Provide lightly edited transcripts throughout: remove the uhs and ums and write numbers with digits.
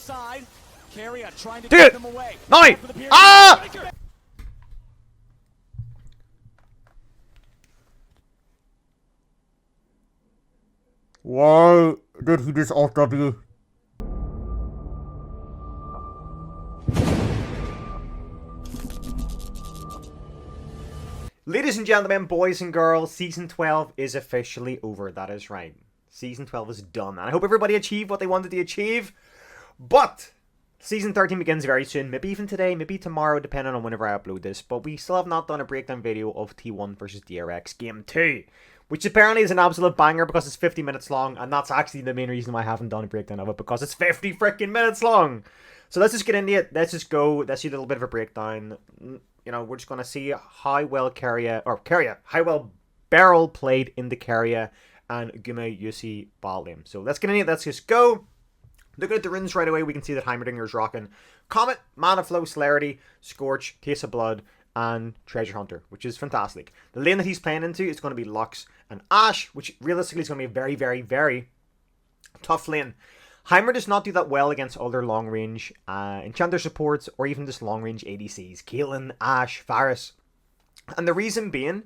side. Carrier trying to get them away. No! Ah! Why did he just off W? Ladies and gentlemen, boys and girls, Season 12 is officially over. That is right. Season 12 is done. And I hope everybody achieved what they wanted to achieve. But Season 13 begins very soon. Maybe even today, maybe tomorrow, depending on whenever I upload this. But we still have not done a breakdown video of T1 versus DRX Game 2. Which apparently is an absolute banger because it's 50 minutes long. And that's actually the main reason why I haven't done a breakdown of it. Because it's 50 freaking minutes long. So let's just get into it. Let's just go. Let's do a little bit of a breakdown. You know, we're just going to see how well how well Beryl played in the Carrier and Gume Yusi bot lane. So let's get into it. Let's just go. Looking at the runes right away, we can see that Heimerdinger is rocking Comet, Mana Flow, Celerity, Scorch, Taste of Blood, and Treasure Hunter, which is fantastic. The lane that he's playing into is going to be Lux and Ashe, which realistically is going to be a very, very, very tough lane. Heimer does not do that well against other long-range Enchanter supports or even just long-range ADCs. Kaelin, Ashe, Varus. And the reason being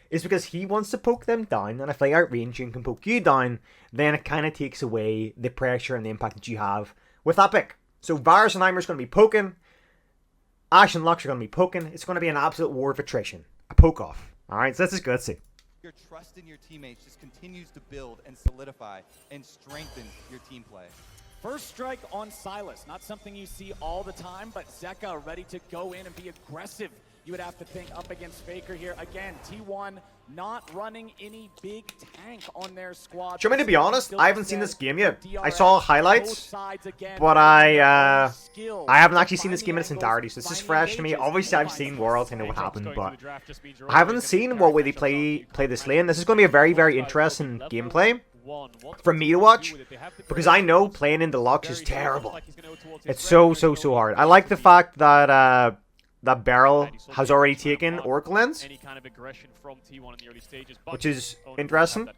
is because he wants to poke them down, and if they outrange you and can poke you down, then it kind of takes away the pressure and the impact that you have with that pick. So Varus and Heimer is going to be poking. Ashe and Lux are going to be poking. It's going to be an absolute war of attrition. A poke-off. Alright, so let's just go. Let's see. Your trust in your teammates just continues to build and solidify and strengthen your team play. First strike on Silas, not something you see all the time, but Zeka ready to go in and be aggressive. You would have to think up against Faker here. Again, T1 not running any big tank on their squad. Do you want me to be honest? I haven't seen this game yet. I saw highlights, but I haven't actually seen this game in its entirety, so this is fresh to me. Obviously, I've seen Worlds, I know what happened, but I haven't seen what way they play this lane. This is going to be a very, very interesting gameplay for me to watch, because I know playing in Deluxe is terrible. It's so hard. I like the fact that that Beryl has already taken Oracle Lens, which is interesting.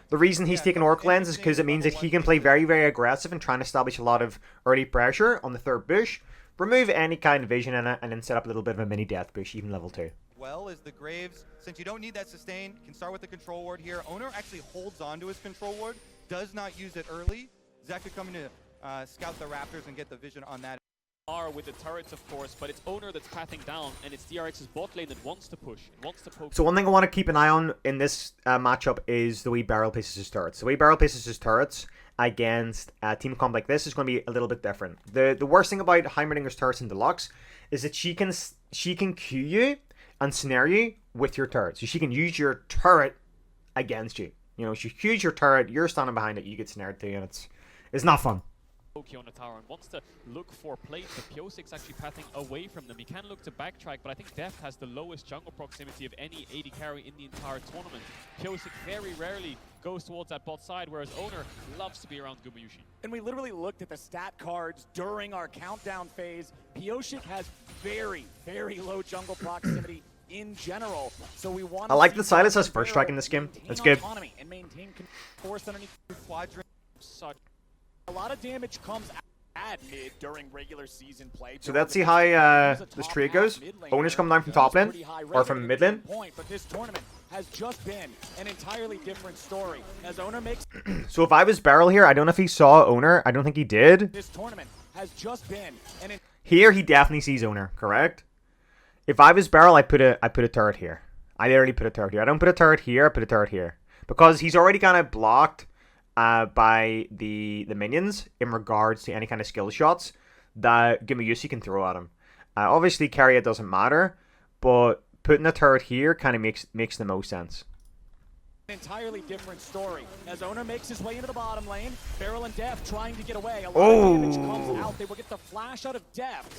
The reason he's taken Oracle Lens is because it means that he can play very, very aggressive and try and establish a lot of early pressure on the third bush, remove any kind of vision in it, and then set up a little bit of a mini death bush, even level 2. Well, as the Graves, since you don't need that sustain, can start with the control ward here. Owner actually holds on to his control ward, does not use it early. Zeka coming to scout the Raptors and get the vision on that. Are with the turrets, of course, but it's Owner that's pathing down, and it's DRX's bot lane that wants to push, wants to poke. So one thing I want to keep an eye on in this matchup is the way Beryl places his turrets. The way Beryl places his turrets against a team comp like this is going to be a little bit different. The worst thing about Heimerdinger's turrets in Deluxe is that she can Q you and snare you with your turret. So she can use your turret against you. You know, she Qs your turret, you're standing behind it, you get snared too, and it's not fun. On the tower and wants to look for plates, but Piosik's actually pathing away from them. He can look to backtrack, but I think Deft has the lowest jungle proximity of any AD carry in the entire tournament. Piosik very rarely goes towards that bot side, whereas Owner loves to be around Gumayushi. And we literally looked at the stat cards during our countdown phase. Piosik has very, very low jungle proximity in general, so we want. I like that Silas has first strike in this game. That's good. And maintain force underneath quadrant. Such a lot of damage comes at mid during regular season play. So let's see how this trade goes. Owner's coming down from top lane, or from mid lane. But this tournament has just been an entirely different story. As Owner makes so if I was Beryl here, I don't know if he saw Owner. I don't think he did. This tournament has just been here he definitely sees Owner, correct? If I was Beryl, I put a turret here. I literally put a turret here. I don't put a turret here, I put a turret here. Because he's already kind of blocked by the minions in regards to any kind of skill shots that Gumayusi can throw at him. Obviously, carry it doesn't matter, but putting a turret here kind of makes the most sense. An entirely different story. As Owner makes his way into the bottom lane, Beryl and Deft trying to get away. A lot of damage comes out. They will get the flash out of Deft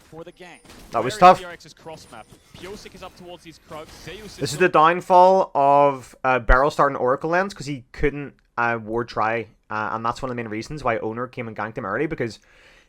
for the gank. That was tough. Piosik is up towards these Krugs. This is the downfall of Beryl starting Oracle Lens, because he couldn't ward try, and that's one of the main reasons why Owner came and ganked him early, because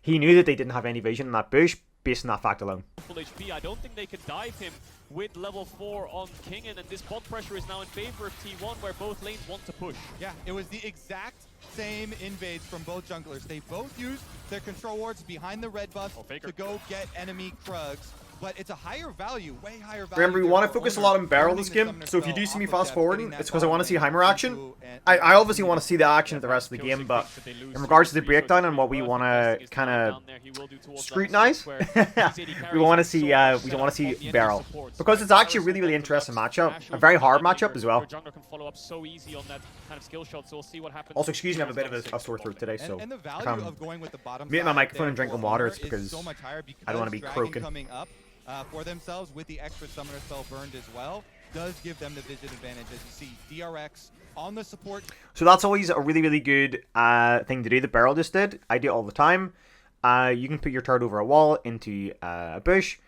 he knew that they didn't have any vision in that bush. based on that fact alone. Full HP. I don't think they can dive him with level 4 on Kingen, and this bot pressure is now in favor of T1, where both lanes want to push. Yeah, it was the exact same invades from both junglers. They both used their control wards behind the red buff to go get enemy Krugs. But it's a higher value, way higher value. Remember, we want to focus a lot on Barrel this game, so if you do see me fast forwarding, it's because I want to see Heimer action. I obviously want to see the action of the rest of the game, but in regards to the breakdown and what we want to kind of scrutinize, we want to see Barrel, because it's actually a really interesting matchup, a very hard matchup as well. Also, excuse me, I have a bit of a sore throat today, so mute my microphone and drinking water. It's because I don't want to be croaking. For themselves with the extra summoner spell burned as well does give them the vision advantage, as you see DRX on the support. So that's always a really good thing to do. The Barrel just did. I do it all the time. You can put your turret over a wall into a bush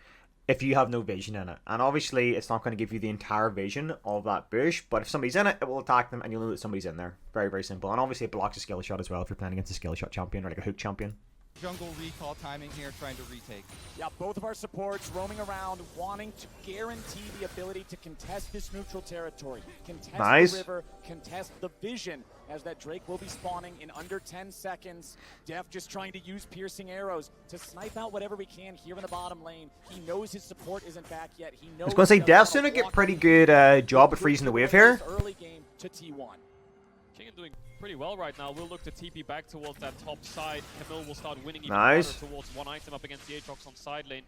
if you have no vision in it, and obviously it's not going to give you the entire vision of that bush, but if somebody's in it, it will attack them and you'll know that somebody's in there. Very simple. And obviously it blocks a skill shot as well if you're playing against a skill shot champion or like a hook champion. Jungle recall timing here, trying to retake. Yeah, both of our supports roaming around, wanting to guarantee the ability to contest this neutral territory. Contest the river, contest the vision, as that Drake will be spawning in under 10 seconds. Def just trying to use piercing arrows to snipe out whatever we can here in the bottom lane. He knows his support isn't back yet. He knows I was going to say, Def's going to get pretty good job at freezing the wave here. Early game to T1. Kingen doing pretty well right now. We'll look to TP back towards that top side. Camille will start winning even harder towards one item up against the Aatrox on side lane.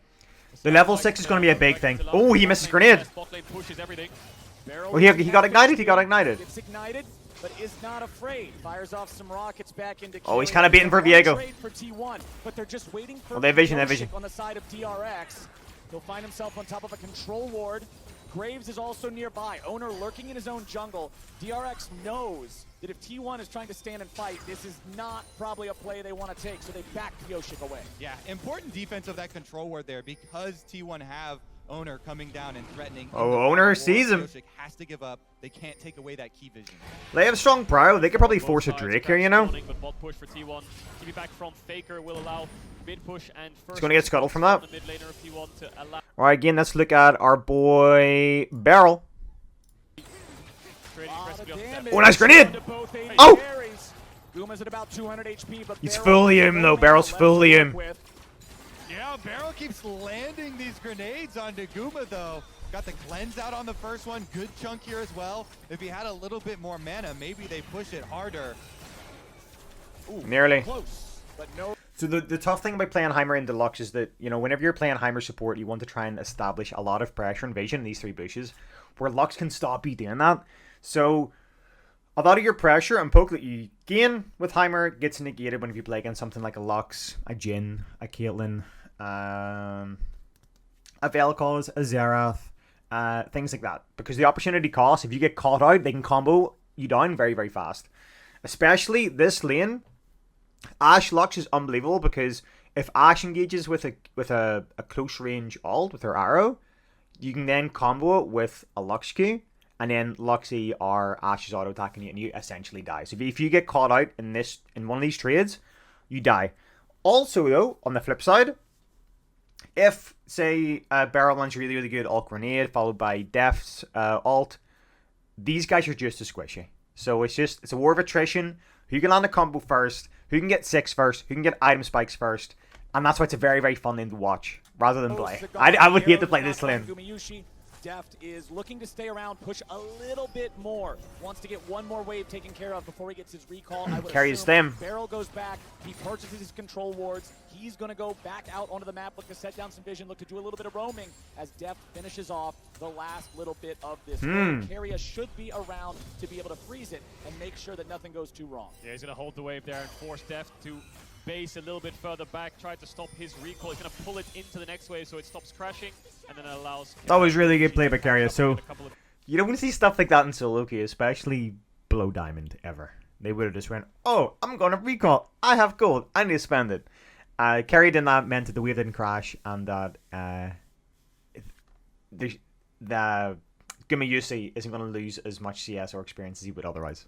The level 6 is going to be a big thing. Oh, he missed his grenade. Well, he got ignited. Gets ignited, but is not afraid. Fires off some rockets back into. Oh, he's kind of beating for Viego. For T1, but they're just waiting for they vision. On the side of DRX. He'll find himself on top of a control ward. Graves is also nearby. Owner lurking in his own jungle. DRX knows that if T1 is trying to stand and fight, this is not probably a play they want to take, so they back Yoshik away. Yeah, important defense of that control ward there, because T1 have Owner coming down and threatening. Oh, Owner sees him. Yoshik has to give up. They can't take away that key vision. They have strong prio. They could probably force a Drake here, you know? But bot push for T1. TP back from Faker will allow mid push and first. He's going to get scuttled from that. Alright, again, let's look at our boy Barrel. Oh, nice grenade! Oh! Guma's at about 200 HP, but he's fully him though. Barrel's fully him. Yeah, Barrel keeps landing these grenades onto Guma though. Got the cleanse out on the first one. Good chunk here as well. If he had a little bit more mana, maybe they push it harder. Ooh, nearly. Close, but no. So the tough thing about playing Heimer in Deluxe is that, you know, whenever you're playing Heimer support, you want to try and establish a lot of pressure and vision in these three bushes, where Lux can stop you doing that. So a lot of your pressure and poke that you gain with Heimer gets negated whenever you play against something like a Lux, a Jhin, a Caitlyn, a Vel'Koz, a Xerath, things like that. Because the opportunity cost, if you get caught out, they can combo you down very fast. Especially this lane, Ashe Lux is unbelievable, because if Ashe engages with a close range ult with her arrow, you can then combo it with a Lux Q, and then Luxie or Ashe is auto attacking you, and you essentially die. So if you get caught out in one of these trades, you die. Also though, on the flip side, if say Barrel lands really good ult grenade followed by Def's ult, these guys are just as squishy. So it's a war of attrition. Who can land a combo first? Who can get 6 first? Who can get item spikes first? And that's why it's a very fun lane to watch rather than play. I would hate to play this lane. Deft is looking to stay around, push a little bit more. Wants to get one more wave taken care of before he gets his recall. I would carries them. Barrel goes back. He purchases his control wards. He's going to go back out onto the map, look to set down some vision, look to do a little bit of roaming as Deft finishes off the last little bit of this. Carrier should be around to be able to freeze it and make sure that nothing goes too wrong. Yeah, he's going to hold the wave there and force Deft to base a little bit further back, try to stop his recall. He's going to pull it into the next wave so it stops crashing, and then it allows... That was really good play by Carrier. So you don't see stuff like that in solo queue, especially below Diamond, ever. They would have just went, oh, I'm going to recall. I have gold. I need to spend it. Carrier did that, meant that the wave didn't crash, and that the Gumayusi isn't going to lose as much CS or experience as he would otherwise.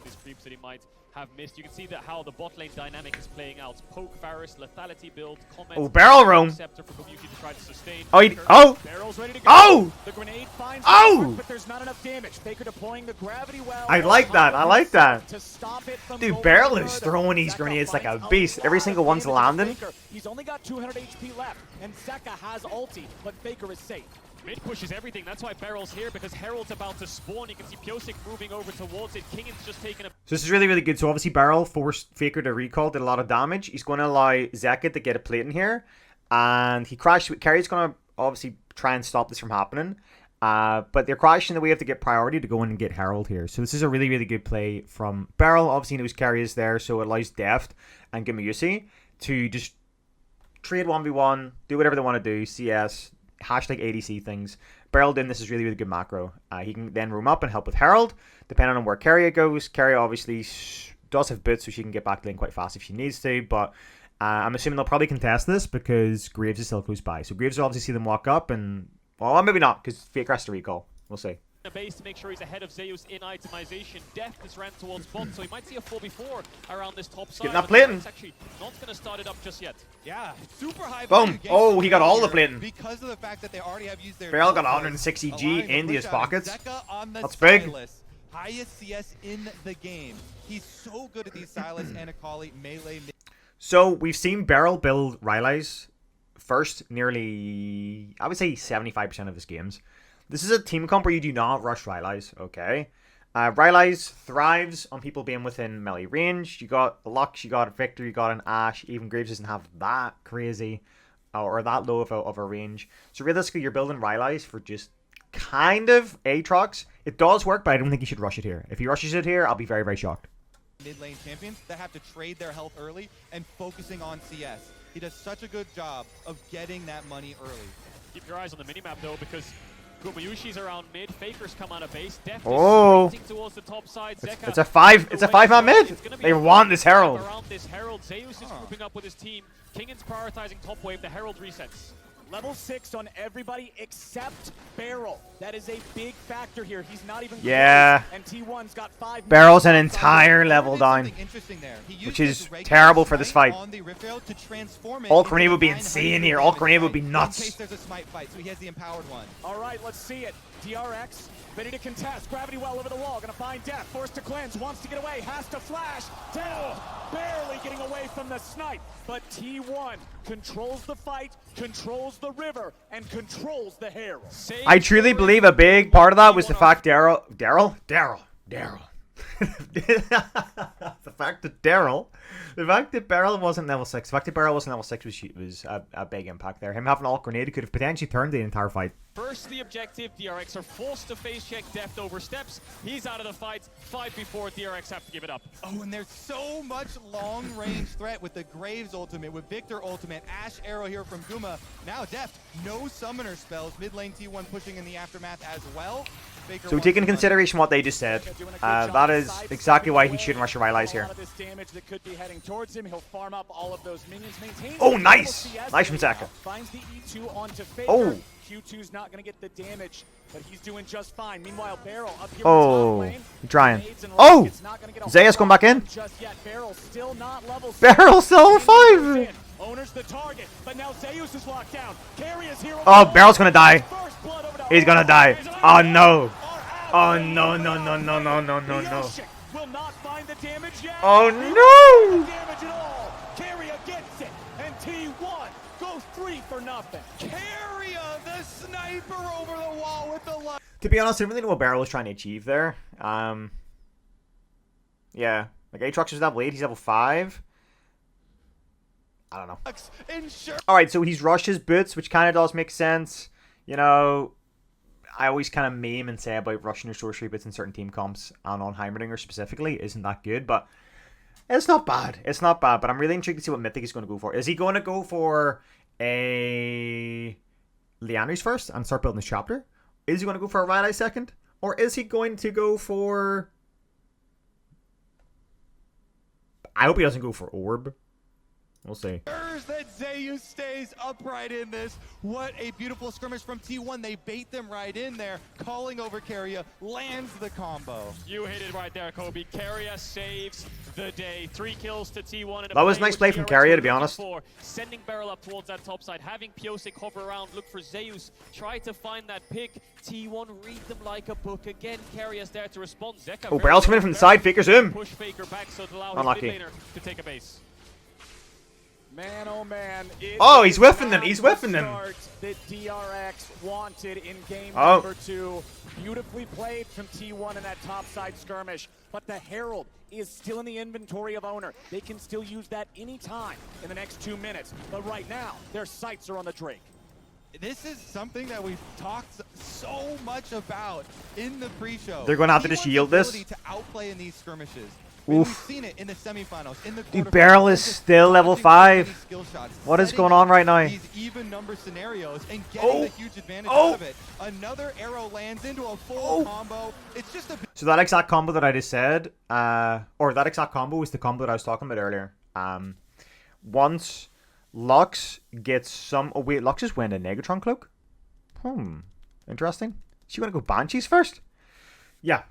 These creeps that he might have missed. You can see that how the bot lane dynamic is playing out. Poke Varus, lethality build, comment. Oh, barrel roam. Scepter for Komuki to try to sustain. Oh, Barrel's ready to go. Oh! The grenade finds Oh! the mark, but there's not enough damage. Faker deploying the gravity well. I like that. I like that. To stop it from Dude, going Barrel is further. throwing these Zeka grenades like a finds beast. Every lot single of one's damage landing. to Faker. He's only got 200 HP left, and Zeka has ulti, but Faker is safe. Mid pushes everything. That's why Barrel's here, because Herald's about to spawn. You can see Pyosik moving over towards it. Kingan's just taking a... So this is really, really good. So obviously Barrel forced Faker to recall, did a lot of damage. He's going to allow Zeka to get a plate in here. And he crashed. Carrie's going to obviously try and stop this from happening. But they're crashing that we have to get priority to go in and get Herald here. So this is a really, really good play from Barrel. Obviously knows Carrie is there, so it allows Deft and Gimayusi to just trade 1v1, do whatever they want to do, CS, hashtag ADC things. Barrel doing this is really, really good macro. He can then roam up and help with Herald, depending on where Carrie goes. Carrie obviously does have boots, so she can get back lane quite fast if she needs to, but I'm assuming they'll probably contest this because Graves is still close by. So Graves will obviously see them walk up and... Well, maybe not, because Faker has to recall. We'll see. A base to make sure he's ahead of Zeus in itemization. Deft has ran towards bot, so he might see a 4v4 around this top side. Getting that plating. It's actually not going to start it up just yet. Yeah, super high. Boom. Oh, he got all the plating. Because of the fact that they already have used their... Barrel got 160 G allowing the into his push out. pockets. Zeka on the That's big. Silas. Highest CS in the game. He's so good at these Silas and Akali melee. So we've seen Barrel build Rylai's first nearly, I would say 75% of his games. This is a team comp where you do not rush Rylai's, okay? Rylai's thrives on people being within melee range. You got a Lux, you got a Victor, you got an Ashe. Even Graves doesn't have that crazy or that low of a range. So realistically, you're building Rylai's for just kind of Aatrox. It does work, but I don't think you should rush it here. If he rushes it here, I'll be very, very shocked. Mid lane champions that have to trade their health early and focusing on CS. He does such a good job of getting that money early. Keep your eyes on the minimap though, because Gumayushi's around mid, Faker's come out of base, Deft Oh. is towards the top side. It's a 5-man mid. They want this Herald. Around this Herald, Zeus is grouping up with his team. Kingan's prioritizing top wave, the Herald resets. Level 6 on everybody except Barrel. That is a big factor here. He's not even Yeah. close, and T1's got 5 Barrel's an minutes. entire level down. Interesting there. He used Which his is regular terrible for this smite fight. on the Rift Rail to transform it Alt into grenade would be 900 insane here. Alt damage grenade would be fight nuts. In case there's a smite fight, so he has the empowered one. All right, let's see it. DRX ready to contest. Gravity well over the wall. Gonna find Death. Forced to cleanse. Wants to get away. Has to flash. Down. Barely getting away from the snipe. But T1 controls the fight, controls the river, and controls the Herald. I truly believe a big part of that was the fact Daryl. The fact that Barrel wasn't level 6. The fact that Barrel wasn't level 6 was a big impact there. Him having alt grenade could have potentially turned the entire fight. First the objective, DRX are forced to face check, Deft oversteps. He's out of the fight. 5v4, DRX have to give it up. Oh, and there's so much long-range threat with the Graves ultimate, with Victor ultimate, Ashe arrow here from Guma. Now Deft, no summoner spells. Mid lane T1 pushing in the aftermath as well. Baker So take into consideration what they just said. That is exactly why he shouldn't rush your Rylai's here. Oh, nice! Nice from Zeka. Finds the E2 onto Faker. Oh. Q2's not going to get the damage, but he's doing just fine. Meanwhile, Barrel up here Oh, in top lane. trying. Grenades and Oh! rockets not gonna get a Zaya's whole going back lot in. just yet. Barrel still not level 6. Barrel still level 5! Owner's the target, but now Zeus is locked down. Carry is here. Oh, Barrel's gonna die. First blood over to He's gonna die. Oh no. Oh Oh no, no, no, no, no, no, no, no. Will not find the damage yet. Oh No no! damage at all. Carry gets it, and T1 goes 3 for nothing. Carria, the sniper over the wall with the light. To be honest, I don't really know what Barrel was trying to achieve there. Yeah. Like Aatrox is level 8, he's level 5. I don't know. Alright, so he's rushed his boots, which kind of does make sense. You know, I always kind of meme and say about rushing your sorcery boots in certain team comps, and on Heimerdinger specifically, isn't that good, but it's not bad. It's not bad, but I'm really intrigued to see what Mythic is going to go for. Is he going to go for a Liandry's first and start building his chapter? Is he going to go for a Rylai second? Or is he going to go for... I hope he doesn't go for Orb. We'll see. That Zeus stays upright in this. What a beautiful skirmish from T1. They bait them right in there. Calling over Keria, lands the combo. You hit it right there, Kobe. Keria saves the day. 3 kills to T1. And That was a nice play from Keria, to be honest. Sending Barrel up towards that top side, having Piosik hover around, look for Zeus, try to find that pick. T1 read them like a book. Again, Keria's there to respond. Zeka, Oh, Barrel's coming in from the side. Faker's in. push Faker back so to allow Unlucky. his mid laner to take a base. Man, oh man. Oh, he's whiffing them. He's whiffing them. That DRX wanted in game Oh. number 2. Beautifully played from T1 in that topside skirmish. But the Herald is still in the inventory of Owner. They can still use that anytime in the next 2 minutes. But right now, their sights are on the Drake. This is something that we've talked so much about in the pre-show. They're going to have to just T1's yield this. ability to outplay in these skirmishes. I mean, Oof. we've seen it in the semifinals, in the Dude, quarterfinals. Barrel is They're just still level dodging so 5. many skill shots, What is setting going on up right now? These even number scenarios and getting Oh. the huge advantage Oh. out of it. Another arrow lands into a full combo. It's just a So that exact combo that I just said, or that exact combo was the combo that I was talking about earlier. Once Lux gets some... Oh, wait, Lux is wearing a Negatron cloak? Interesting. Is she going to go Banshees first? Yeah.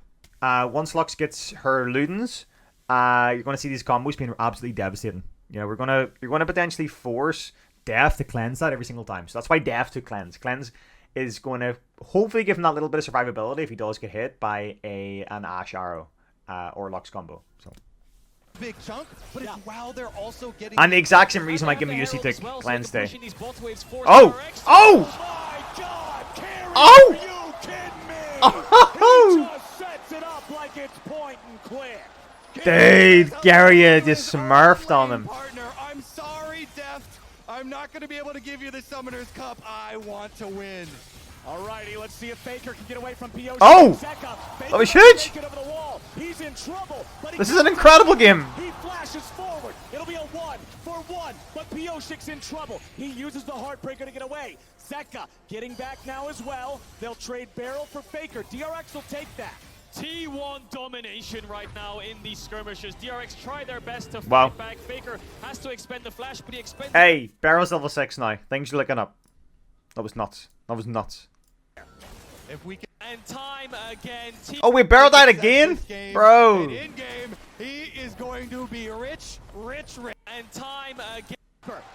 Once Lux gets her Ludens, you're going to see these combos being absolutely devastating. You know, you're going to potentially force Def to cleanse that every single time. So that's why Def took cleanse. Cleanse is going to hopefully give him that little bit of survivability if he does get hit by an Ash Arrow or Lux combo. So. big chunk, but it's while they're also getting... And the exact same reason why Gimme UC took well, cleanse so day. pushing these bot waves for Oh! DRX. Oh! My God, Carrie, Oh! are you kidding me? Oh! He just sets it up like it's point and click. Dude, Garria just smurfed on him. Partner, I'm sorry, Deft. I'm not going to be able to give you the Summoner's Cup. I want to win. Alrighty, let's see if Faker can get away from POC. Oh! Zeka. That was Faker huge! can't make it over the wall. He's in trouble, but he This is gets an incredible it. game. He flashes forward. It'll be a 1-for-1, but Piosik's in trouble. He uses the Heartbreaker to get away. Zeka getting back now as well. They'll trade Barrel for Faker. DRX will take that. T1 domination right now in these skirmishes. DRX try their best to fight Wow. back. Faker has to expend the flash, but he expends... Hey, Barrel's level 6 now. Things are looking up. That was nuts. That was nuts. If we can... And time again. Oh, wait, Barrel died again? This game, Bro. and in game, he is going to be rich. And time again.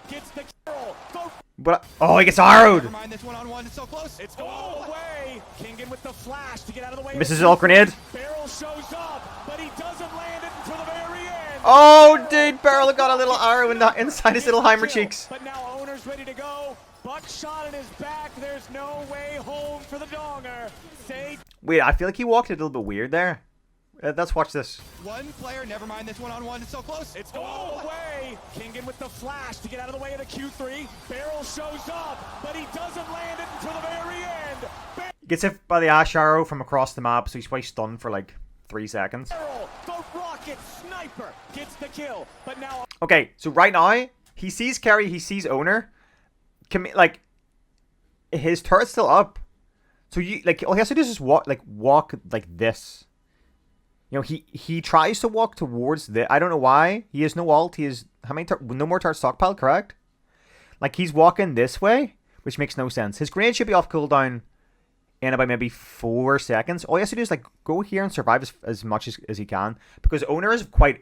Gets the kill. Go. But, oh, he gets arrowed. Never mind this one-on-one. It's so close. It's going all the way. Kingen with the flash to get out of the way. Misses his ult grenade. Barrel shows up, but he doesn't land it until the very end. Oh, dude, Barrel got a little arrow inside his little Heimer cheeks. But now Owner's ready to go. Buckshot in his back. There's no way home for the Donger. Say Wait, I feel like he walked a little bit weird there. Let's watch this. One player, never mind this one-on-one. It's so close. it's going all the way. Kingen with the flash to get out of the way of the Q3. Barrel shows up, but he doesn't land it until the very end. Gets hit by the Ash Arrow from across the map, so he's probably stunned for like 3 seconds. Barrel, the rocket sniper gets the kill, but now Okay, so right now, he sees Carry, he sees Owner. Like, his turret's still up. So, all he has to do is just walk like this. You know, he tries to walk towards the... I don't know why. He has no ult. He has... How many... No more turret stockpile, correct? Like, he's walking this way, which makes no sense. His grenade should be off cooldown in about maybe 4 seconds. All he has to do is, like, go here and survive as much as he can. Because Owner is quite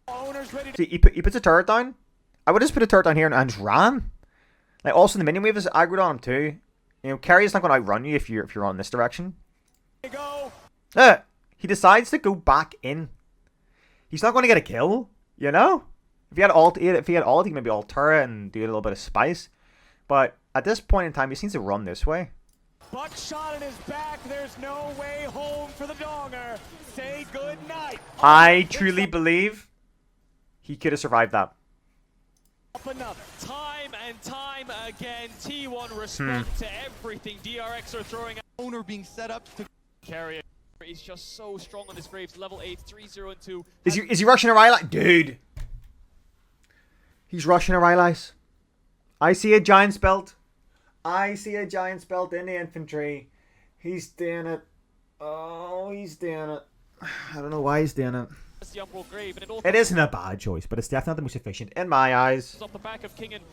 Owner's ready to See, he puts a turret down. I would just put a turret down here and just ran. Like, also the minion wave is aggroed on him too. You know, Carry is not going to outrun you if you're on this direction. go. He decides to go back in. He's not going to get a kill, you know? If he had ult, he could maybe ult turret and do a little bit of spice. But at this point in time, he seems to run this way. Buckshot in his back. There's no way home for the Donger. Say good night. I truly believe he could have survived that. Up another. Time and time again. T1 respond to everything DRX are throwing at Owner being set up to... Carrier. He's just so strong on his Graves. Level 8, 3-0 and 2. Is he rushing a Rylai's? Dude. He's rushing a Rylai's. I see a Giant's belt. I see a Giant's belt in the infantry. He's doing it. Oh, he's doing it. I don't know why he's doing it. the Umbral Grave, and it all It isn't a bad choice, but it's definitely not the most efficient in my eyes. comes off the back of King and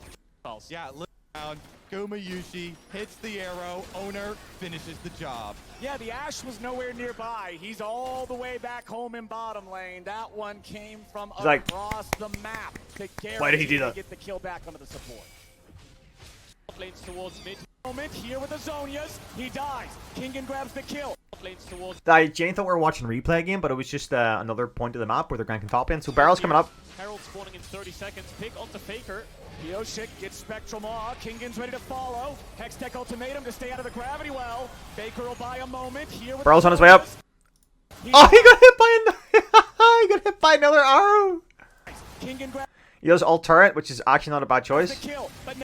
Charles. Yeah, look down. Gumayushi hits the arrow. Owner finishes the job. Yeah, the Ashe was nowhere nearby. He's all the way back home in bottom lane. That one came from like, across the map to why did he do guarantee to that? get the kill back onto the support. Lanes towards mid. Moment here with the Zonias. He dies. Kingen grabs the kill. Lanes towards I Jane thought we were watching a replay again, but it was just another point of the map where they're ganking top lane. So Barrel's coming up. Herald spawning in 30 seconds. Pick onto Faker. Pioshik gets Spectral Maw. Kingen's ready to follow. Hextech ultimatum to stay out of the gravity well. Baker will buy a moment here with Barrel's the on his way up. Zonias. Oh, he got hit by he got hit by another arrow. Kingen grabs He does alt turret, which is actually not a bad the choice. kill, but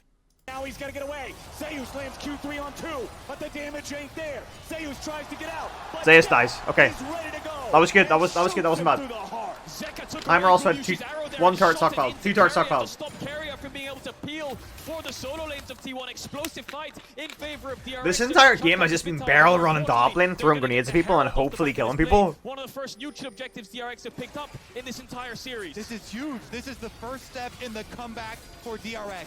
now he's got to get away. Zeus lands Q3 on 2, but the damage ain't there. Zeus tries to get out. But Zeus Zeka dies. Okay. is ready to go. That was good. That was And good. That wasn't shoots bad. him through the heart. Zeka took Heimer away also had Gumayushi's arrow there one and turret shot it stockpiled. into 2 turret Carrier stockpiled. to stop Carrier from being able to peel for the solo lanes of T1. Explosive fight in favor of DRX. This entire game has just been Barrel running top lane, throwing grenades at people, and hopefully killing people. One of the first neutral objectives DRX have picked up in this entire series. This is huge. This is the first step in the comeback for DRX.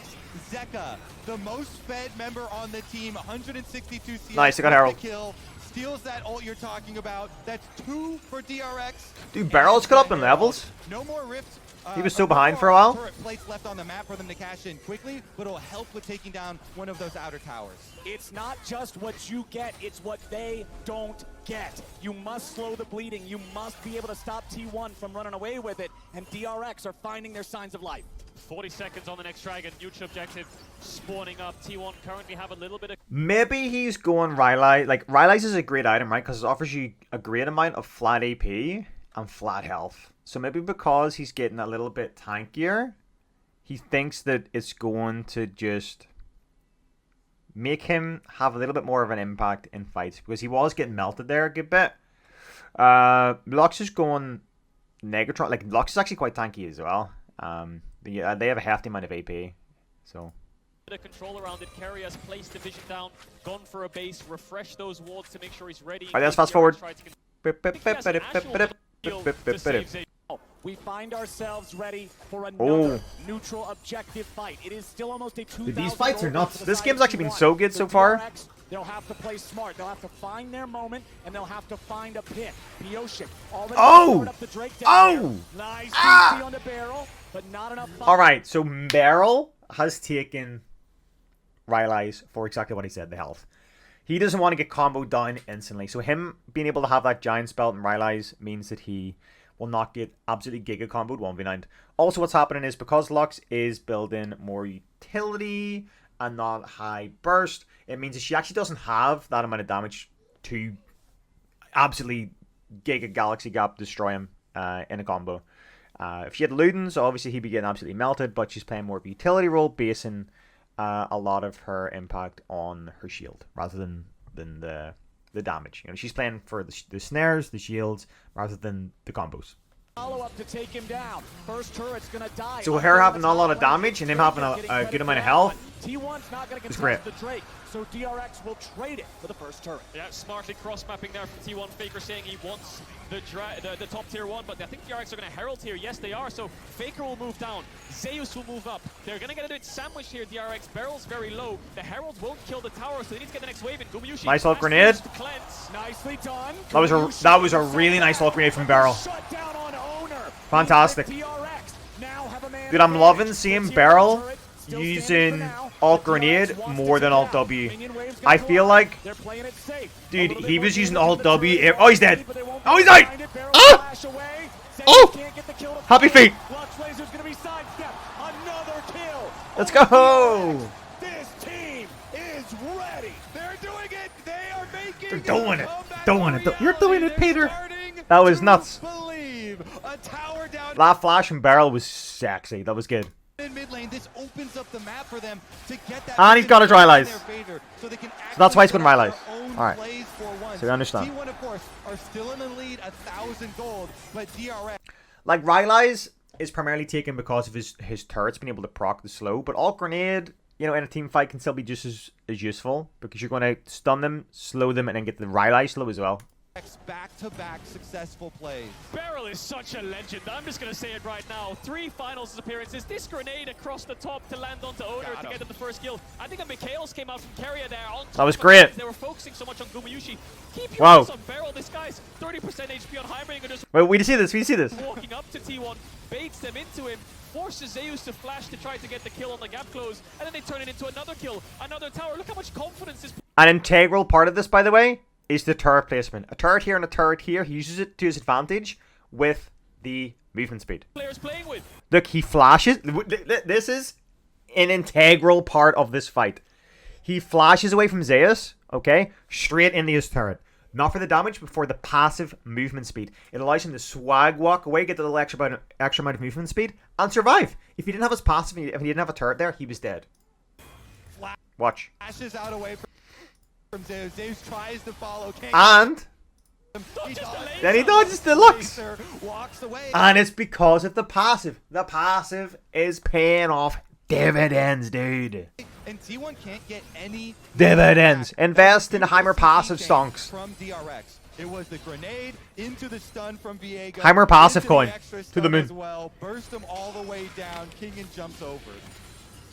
Zeka, the most fed member on the team, 162 CS. Nice, I got Herald. Kill, steals that ult you're talking about. That's 2 for DRX. Dude, Barrel's got up in levels. No more rifts. He was so no behind more for a while. turret plates left on the map for them to cash in quickly, but it'll help with taking down one of those outer towers. It's not just what you get, it's what they don't get. You must slow the bleeding. You must be able to stop T1 from running away with it, and DRX are finding their signs of life. 40 seconds on the next dragon. Neutral objective spawning up. T1 currently have a little bit of Maybe he's going Rylai. Like, Rylai's is a great item, right? Because it offers you a great amount of flat AP and flat health. So maybe because he's getting a little bit tankier, he thinks that it's going to just make him have a little bit more of an impact in fights. Because he was getting melted there a good bit. Lux is going Negatron. Like, Lux is actually quite tanky as well. They have a hefty amount of AP. So... bit of control around it. Carrier has placed the vision down, gone for a base, refresh those wards to make sure he's ready. Alright, let's fast forward. We find ourselves ready for another Oh. neutral objective fight. It is still almost a 2,000. Dude, these fights are gold nuts. for the This side game's of actually been T1. so good so far. DRX, they'll have to play smart. They'll have to find their moment, and they'll have to find a pick. Pioshik already fired up the Drake down there. Nice DC on the barrel, but not enough fire. Alright, so Barrel has taken Rylai's for exactly what he said, the health. He doesn't want to get comboed down instantly. So him being able to have that giant spell and Rylai's means that he will not get absolutely giga comboed 1v9. Also what's happening is because Lux is building more utility and not high burst, it means that she actually doesn't have that amount of damage to absolutely giga galaxy gap destroy him in a combo. If she had Ludens, obviously he'd be getting absolutely melted, but she's playing more of a utility role, basing a lot of her impact on her shield rather than the damage. You know, she's playing for the snares, the shields, rather than the combos. Follow up to take him down. First turret's gonna die. So her having not a lot of damage and him having a good amount of health T1's not gonna is contest great. the Drake, so DRX will trade it for the first turret. Yeah, smartly cross-mapping there from T1. Faker saying he wants the top tier 1, but I think DRX are going to Herald here. Yes, they are. So Faker will move down. Zeus will move up. They're going to get a bit sandwiched here, DRX. Barrel's very low. The Herald won't kill the tower, so they need to get the next wave in. Gumayushi. Nice ult grenade. Nicely done. That was a really nice ult grenade from Barrel. Shut down on Owner. Fantastic. DRX now have a man Dude, I'm advantage. loving seeing Tier Barrel turret still standing using for now, alt but DRX grenade wants more to than take alt out. W. Minion waves I gonna feel go like, out. They're playing it safe. dude, A little he bit was more using damage alt than the W. turret. Oh, he's dead. But they won't Oh, he's be able to out. find it. Barrel Ah! flash away. Zeus Oh! can't get the kill to Happy follow. feet. Lux Laser's gonna be sidestepped. Another kill. Let's Oh, go. This team is ready. They're doing it. They are making They're doing it. comeback Doing it. reality. You're doing it, They're Peter. starting That was to nuts. Believe a tower down That flash from Barrel was sexy. That was good. in mid lane. This opens up the map for them to get that. And he's got his in Rylai's. their favor, so they can that's why he's actually going set up Rylai's. their own Alright. plays for once. So you understand. T1, of course, are still in the lead, 1,000 gold, but DRX. Like, Rylai's is primarily taken because of his turrets being able to proc the slow, but alt grenade, you know, in a team fight can still be just as useful because you're going to stun them, slow them, and then get the Rylai slow as well. Back-to-back successful plays. Beryl is such a legend. I'm just going to say it right now. 3 finals appearances. This grenade across the top to land onto Owner to get him the first kill. I think a Mikhails came out from Carrier there. That was great. They were focusing so much on Gumayushi. Keep your eyes on Beryl. This guy's 30% HP on Heimerdinger. Just Wait, we see this. We see this. walking up to T1, baits them into him, forces Zeus to flash to try to get the kill on the gap close, and then they turn it into another kill, another tower. Look how much confidence this. An integral part of this, by the way, is the turret placement. A turret here and a turret here. He uses it to his advantage with the movement speed. Players playing with. Look, he flashes. This is an integral part of this fight. He flashes away from Zeus, okay, straight into his turret. Not for the damage, but for the passive movement speed. It allows him to swag walk away, get the little extra amount of movement speed, and survive. If he didn't have his passive, if he didn't have a turret there, he was dead. Watch. Flashes out away from Zeus. Zeus tries to follow. And then he dodges the Lux. Walks away. And it's because of the passive. The passive is paying off dividends, dude. And T1 can't get any dividends. Invest in Heimer passive stonks. From DRX. It was the grenade into the stun from Viego. Heimer passive into coin the to the moon. As well. Burst him all the way down. Kingen jumps over.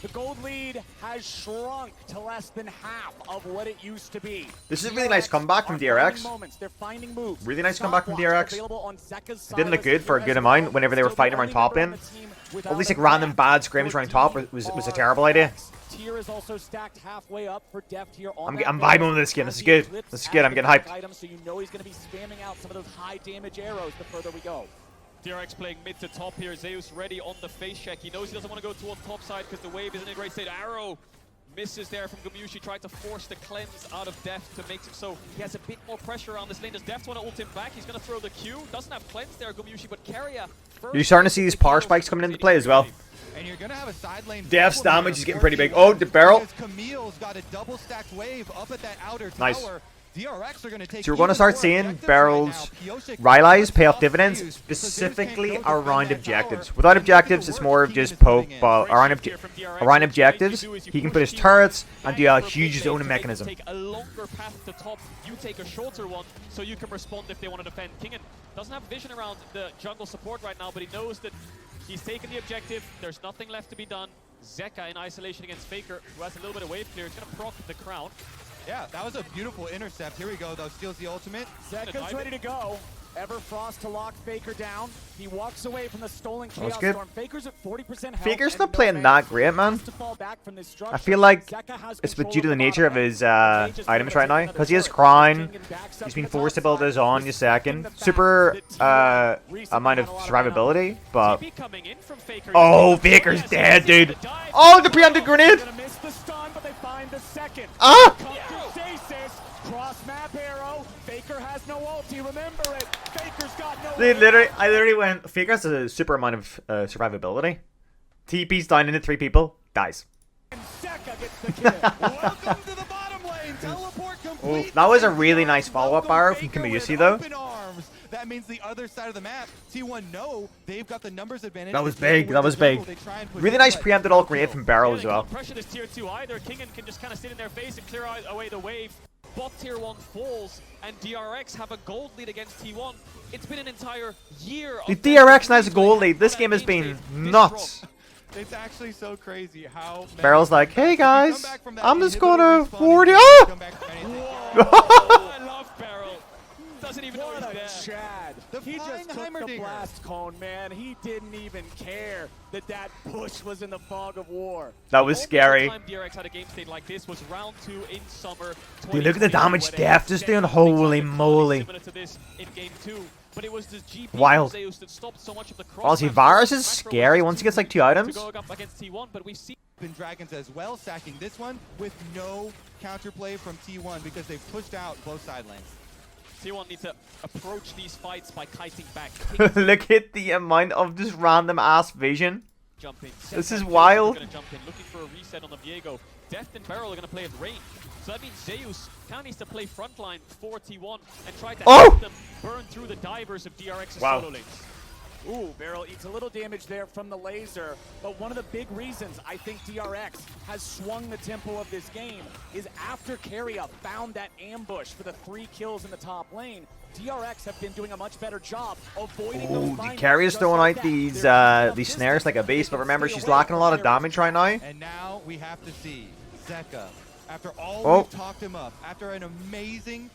The gold lead has shrunk to less than half of what it used to be. This is a really nice comeback from DRX. They're finding moves. Really nice comeback from DRX. It didn't look good for a good amount whenever they were fighting around top lane. All these like random bad scrims around top was a terrible idea. Tier is also stacked halfway up for Deft here on I'm vibing with this skin. This is good. This is good. I'm getting hyped. So you know he's going to be spamming out some of those high damage arrows the further we go. DRX playing mid to top here. Zeus ready on the face check. He knows he doesn't want to go towards top side because the wave is in a great state. Arrow misses there from Gumayushi. Tried to force the cleanse out of Deft to make him so he has a bit more pressure around this lane. Does Deft want to ult him back? He's going to throw the Q. Doesn't have cleanse there, Gumayushi, but Carrier. You're starting to see these power spikes coming into play as well. And you're gonna have a side lane. Deft's damage is getting pretty big. Oh, the barrel. Camille's got a double stacked wave up at that outer nice. tower. DRX are gonna take so we're going to start seeing barrels Rylai's pay off dividends specifically around objectives. Without objectives, it's more of just poke, but around objectives, he can put his turrets and do a huge zoning mechanism. Take a longer path to top, you take a shorter one, so you can respond if they want to defend. Kingen doesn't have vision around the jungle support right now, but he knows that he's taken the objective. There's nothing left to be done. Zeka in isolation against Faker, who has a little bit of wave clear. He's going to proc the crown. Yeah, that was a beautiful intercept. Here we go, though. Steals the ultimate. Zeka's ready to go. Everfrost to lock Faker down. He walks away from the stolen Chaos good. Storm. Faker's at 40% health. Faker's not playing that great, man. I feel like it's due to the nature of his items right now. Because he has Crown, he's been forced to build his own in a second. Super amount of survivability, but... Oh, Faker's dead, dude. Oh, the preempted grenade! Ah! Cross map arrow. Faker has no ulti. Remember it. Faker's got no. I literally went. Faker has a super amount of survivability. TP's down into 3 people. Dies. And Zeka gets the kill. Welcome to the bottom lane. Teleport complete. Oh, that was a really nice follow-up arrow from Gumayushi, though. That means the other side of the map, T1 know they've got the numbers advantage. That was big. That was big. Really nice preempted ult grenade from Barrow as well. Pressure this tier 2 either. Kingen can just kind of sit in their face and clear away the wave. Bot tier 1 falls, and DRX have a gold lead against T1. It's been an entire year. The DRX now has a gold lead. This game has been nuts. It's actually so crazy how Barrel's like, hey guys, I'm just gonna ward you. I love Barrel. Doesn't even know he's there. Chad. He just took the blast cone, man. He didn't even care that push was in the fog of war. That was scary. The time DRX had a game state like this was round 2 in summer. Dude, look at the damage Deft is doing. Holy moly. Similar to this in game 2. But it was this GP wild. That stopped so much of the Honestly, Varus is scary once he gets like 2 items. Going up against T1, but we've seen Dragons as well, sacking this one with no counterplay from T1 because they've pushed out both side lanes. T1 needs to approach these fights by kiting back. Look at the amount of this random ass vision. Jump in. This is wild. Gonna jump in, looking for a reset on the Viego. Deft and Barrel are going to play at range. So that means Zeus kind of needs to play frontline for T1 and try to help them burn through the divers of DRX's solo lanes. Ooh, Barrel eats a little damage there from the laser, but one of the big reasons I think DRX has swung the tempo of this game is after Keria found that ambush for the 3 kills in the top lane, DRX have been doing a much better job avoiding those Ooh, bindings Karia's just throwing like out that. these snares like a beast, but remember, she's lacking a lot of damage right now. And now we have to see Zeka, after all we've talked him up, after an amazing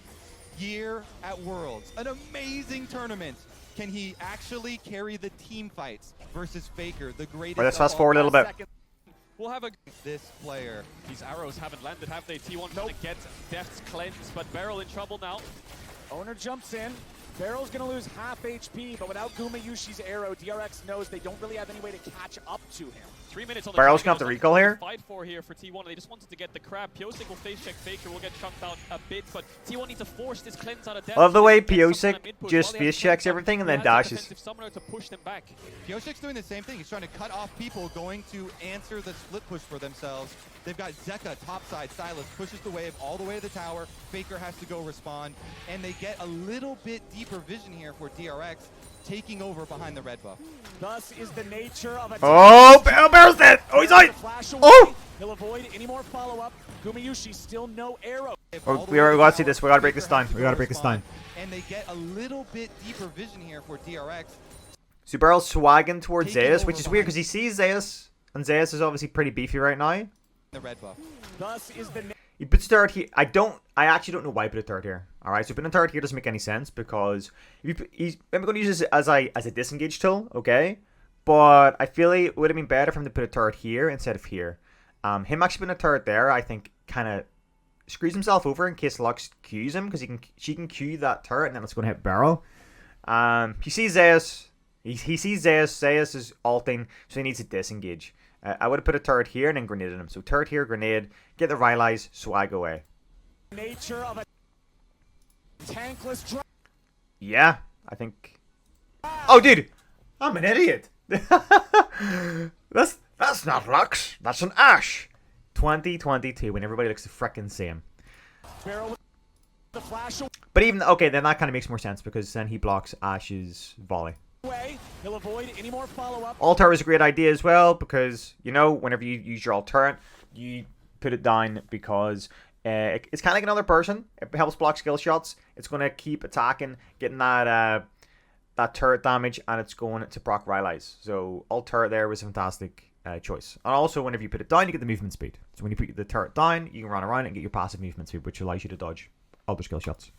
year at Worlds, an amazing tournament, can he actually carry the team fights versus Faker, the greatest? Let's fast forward a little bit. We'll have a... This player. These arrows haven't landed, have they? T1 trying to get Deft's cleanse, but Beryl in trouble now. Owner jumps in. Barrel's gonna lose half HP, but without Gumayushi's arrow, DRX knows they don't really have any way to catch up to him. 3 minutes on the Barrel's trigger, gonna have to recall here. Fight for here for T1. They just wanted to get the crab. Pyosik will face check Faker, will get chunked out a bit, but T1 needs to force this cleanse out of Deft. Love the way Get some kind Pyosik of input just while they have face checks cleanse up. everything and He then has a dashes. defensive summoner to push them back. Pyosik's doing the same thing. He's trying to cut off people going to answer the split push for themselves. They've got Zeka topside. Silas pushes the wave all the way to the tower. Faker has to go respond. And they get a little bit deeper vision here for DRX, taking over behind the red buff. Thus is the nature of a Oh, Barrel's dead. Oh, he's out. Oh! He'll avoid any more follow-up. Gumayushi still no arrow. Oh, we gotta see this. We gotta break this down. We gotta break this down. And they get a little bit deeper vision here for DRX. So Barrel's swagging towards Taking Zeus, over which is weird because he sees Zeus, and Zeus is obviously pretty beefy right now. The red buff. Thus is the He puts third here. I actually don't know why he put a third here. All right, so putting a third here doesn't make any sense because he's maybe going to use this as a disengage tool, okay? But I feel like it would have been better for him to put a third here instead of here. Him actually putting a third there, I think, kind of screws himself over in case Lux Qs him because she can Q that turret and then it's going to hit Barrel. He sees Zeus. He sees Zeus. Zeus is ulting, so he needs to disengage. I would have put a turret here and then grenaded him. So turret here, grenade, get the Rylai's, swag away. nature of a tankless drop. Yeah, I think. Oh, dude, I'm an idiot. That's not Lux. That's an Ashe. 2022, when everybody looks the frickin' same. Barrel with the flash But even okay, then that kind of makes more sense because then he blocks Ashe's volley. away. He'll avoid any more follow-up. Altar is a great idea as well because, you know, whenever you use your alt turret, you put it down because it's kind of like another person. It helps block skill shots. It's going to keep attacking, getting that turret damage, and it's going to proc Rylai's. So alt turret there was a fantastic choice. And also, whenever you put it down, you get the movement speed. So when you put the turret down, you can run around and get your passive movement speed, which allows you to dodge other skill shots.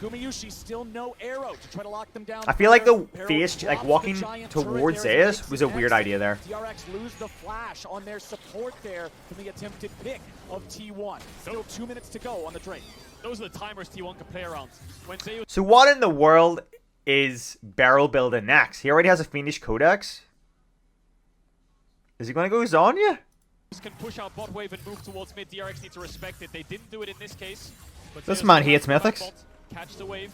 Gumayushi still no arrow to try to lock them down. I feel like the Barrel face, like drops walking the giant towards turret there as he Zeus, makes was a his weird exit. idea there. DRX lose the flash on their support there from the attempted pick of T1. Still 2 minutes to go on the Drake. Those are the timers T1 can play around. When Zeus So what in the world is Barrel building next? He already has a Fiendish Codex. Is he going to go Zanya? can push out bot wave and move towards mid, DRX need to respect it. They didn't do it in this case. But This Zeus man will hates have to mythics. bot, catch the wave.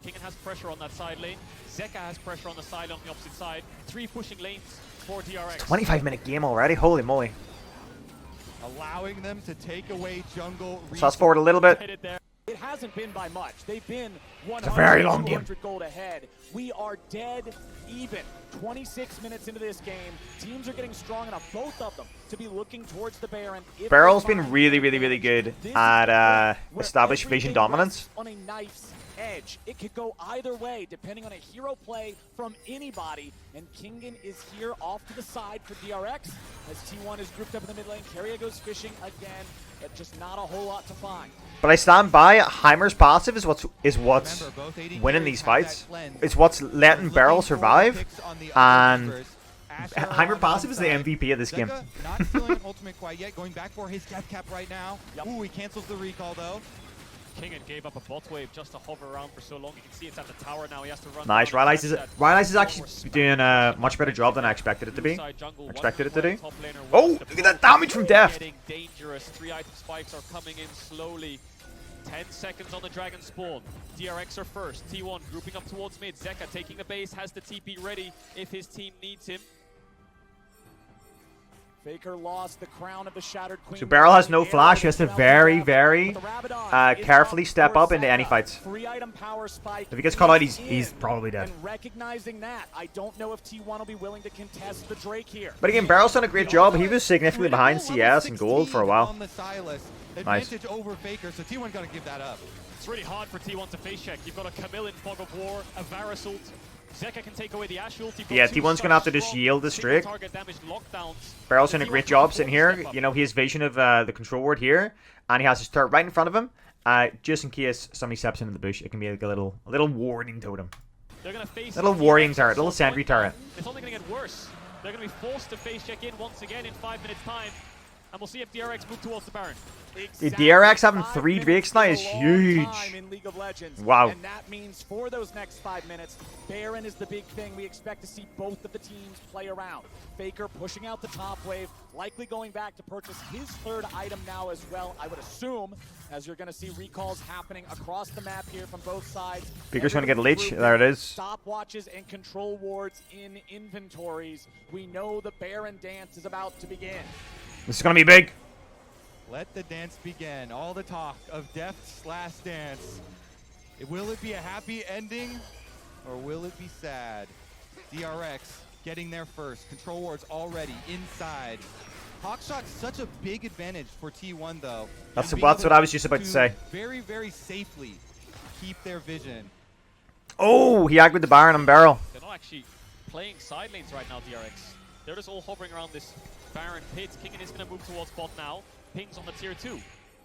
Kingen has pressure on that side lane. Zeka has pressure on the side on the opposite side. 3 pushing lanes for DRX. 25-minute game already. Holy moly. Allowing them to take away jungle. Let's fast forward a little bit. Hit it there. It hasn't been by much. They've been 100, a very long 200 gold ahead. We are dead even. 26 minutes into this game. Teams are getting strong enough, both of them, to be looking towards the Baron. If Barrel's they been find really it, good this at is where established vision everything dominance. rests on a knife's edge. It could go either way, depending on a hero play from anybody. And Kingen is here off to the side for DRX, as T1 is grouped up in the mid lane. Keria goes fishing again, but just not a whole lot to find. But I stand by Heimer's passive is what's Remember, both AD winning carries these have fights. that cleanse. It's what's letting Looking Barrel for survive. picks on the And other members. Heimer on passive is the one side. MVP of this game. Zeka not feeling an ultimate quite yet. Going back for his death cap right now. Yep. Ooh, he cancels the recall though. Kingen gave up a bot wave just to hover around for so long. You can see it's at the tower now. He has to run. Nice. down and Rylai's catch is that actually doing a much better job than I expected it to be. Inside jungle, Expected it to do. top laner Oh, wants look to at that push. damage from Deft. Getting dangerous. 3 item spikes are coming in slowly. 10 seconds on the dragon spawn. DRX are first. T1 grouping up towards mid. Zeka taking the base, has the TP ready if his team needs him. Faker lost the crown of the Shattered Queen. So Beryl has no flash. He has to very, very carefully step up into any fights. If he gets caught out, he's probably dead. And recognizing that, I don't know if T1 will be willing to contest the Drake here. But again, Beryl's done a great job. He was significantly behind CS and gold for a while. On the Silas. Nice. Advantage over Faker, so T1 got to give that up. It's really hard for T1 to face check. You've got a Camille in Fog of War, a Varus ult. Zeka can take away the Ash ult. Yeah, T1's gonna have to just yield the streak. Beryl's doing a great job sitting here. You know, he has vision of the control ward here, and he has his turret right in front of him. Just in case somebody steps into the bush, it can be like a little warning totem. They're gonna face Little warning turret, little sentry turret. It's only gonna get worse. They're gonna be forced to face check in once again in 5 minutes time. And we'll see if DRX move towards the Baron. The DRX having 3 Drakes now is huge. Wow. And that means for those next 5 minutes, Baron is the big thing. We expect to see both of the teams play around. Faker pushing out the top wave, likely going back to purchase his 3rd item now as well, I would assume, as you're going to see recalls happening across the map here from both sides. Faker's going to get a leech. There it is. Stopwatches and control wards in inventories. We know the Baron dance is about to begin. This is going to be big. Let the dance begin. All the talk of Deft's last dance. Will it be a happy ending or will it be sad? DRX getting there first. Control wards already inside. Hawkshot's such a big advantage for T1 though. That's what I was just about to say. Very, very safely keep their vision. Oh, he aggroed the Baron on Beryl. They're not actually playing side lanes right now, DRX. They're just all hovering around this Baron pit. Kingen is going to move towards bot now. Pings on the tier 2.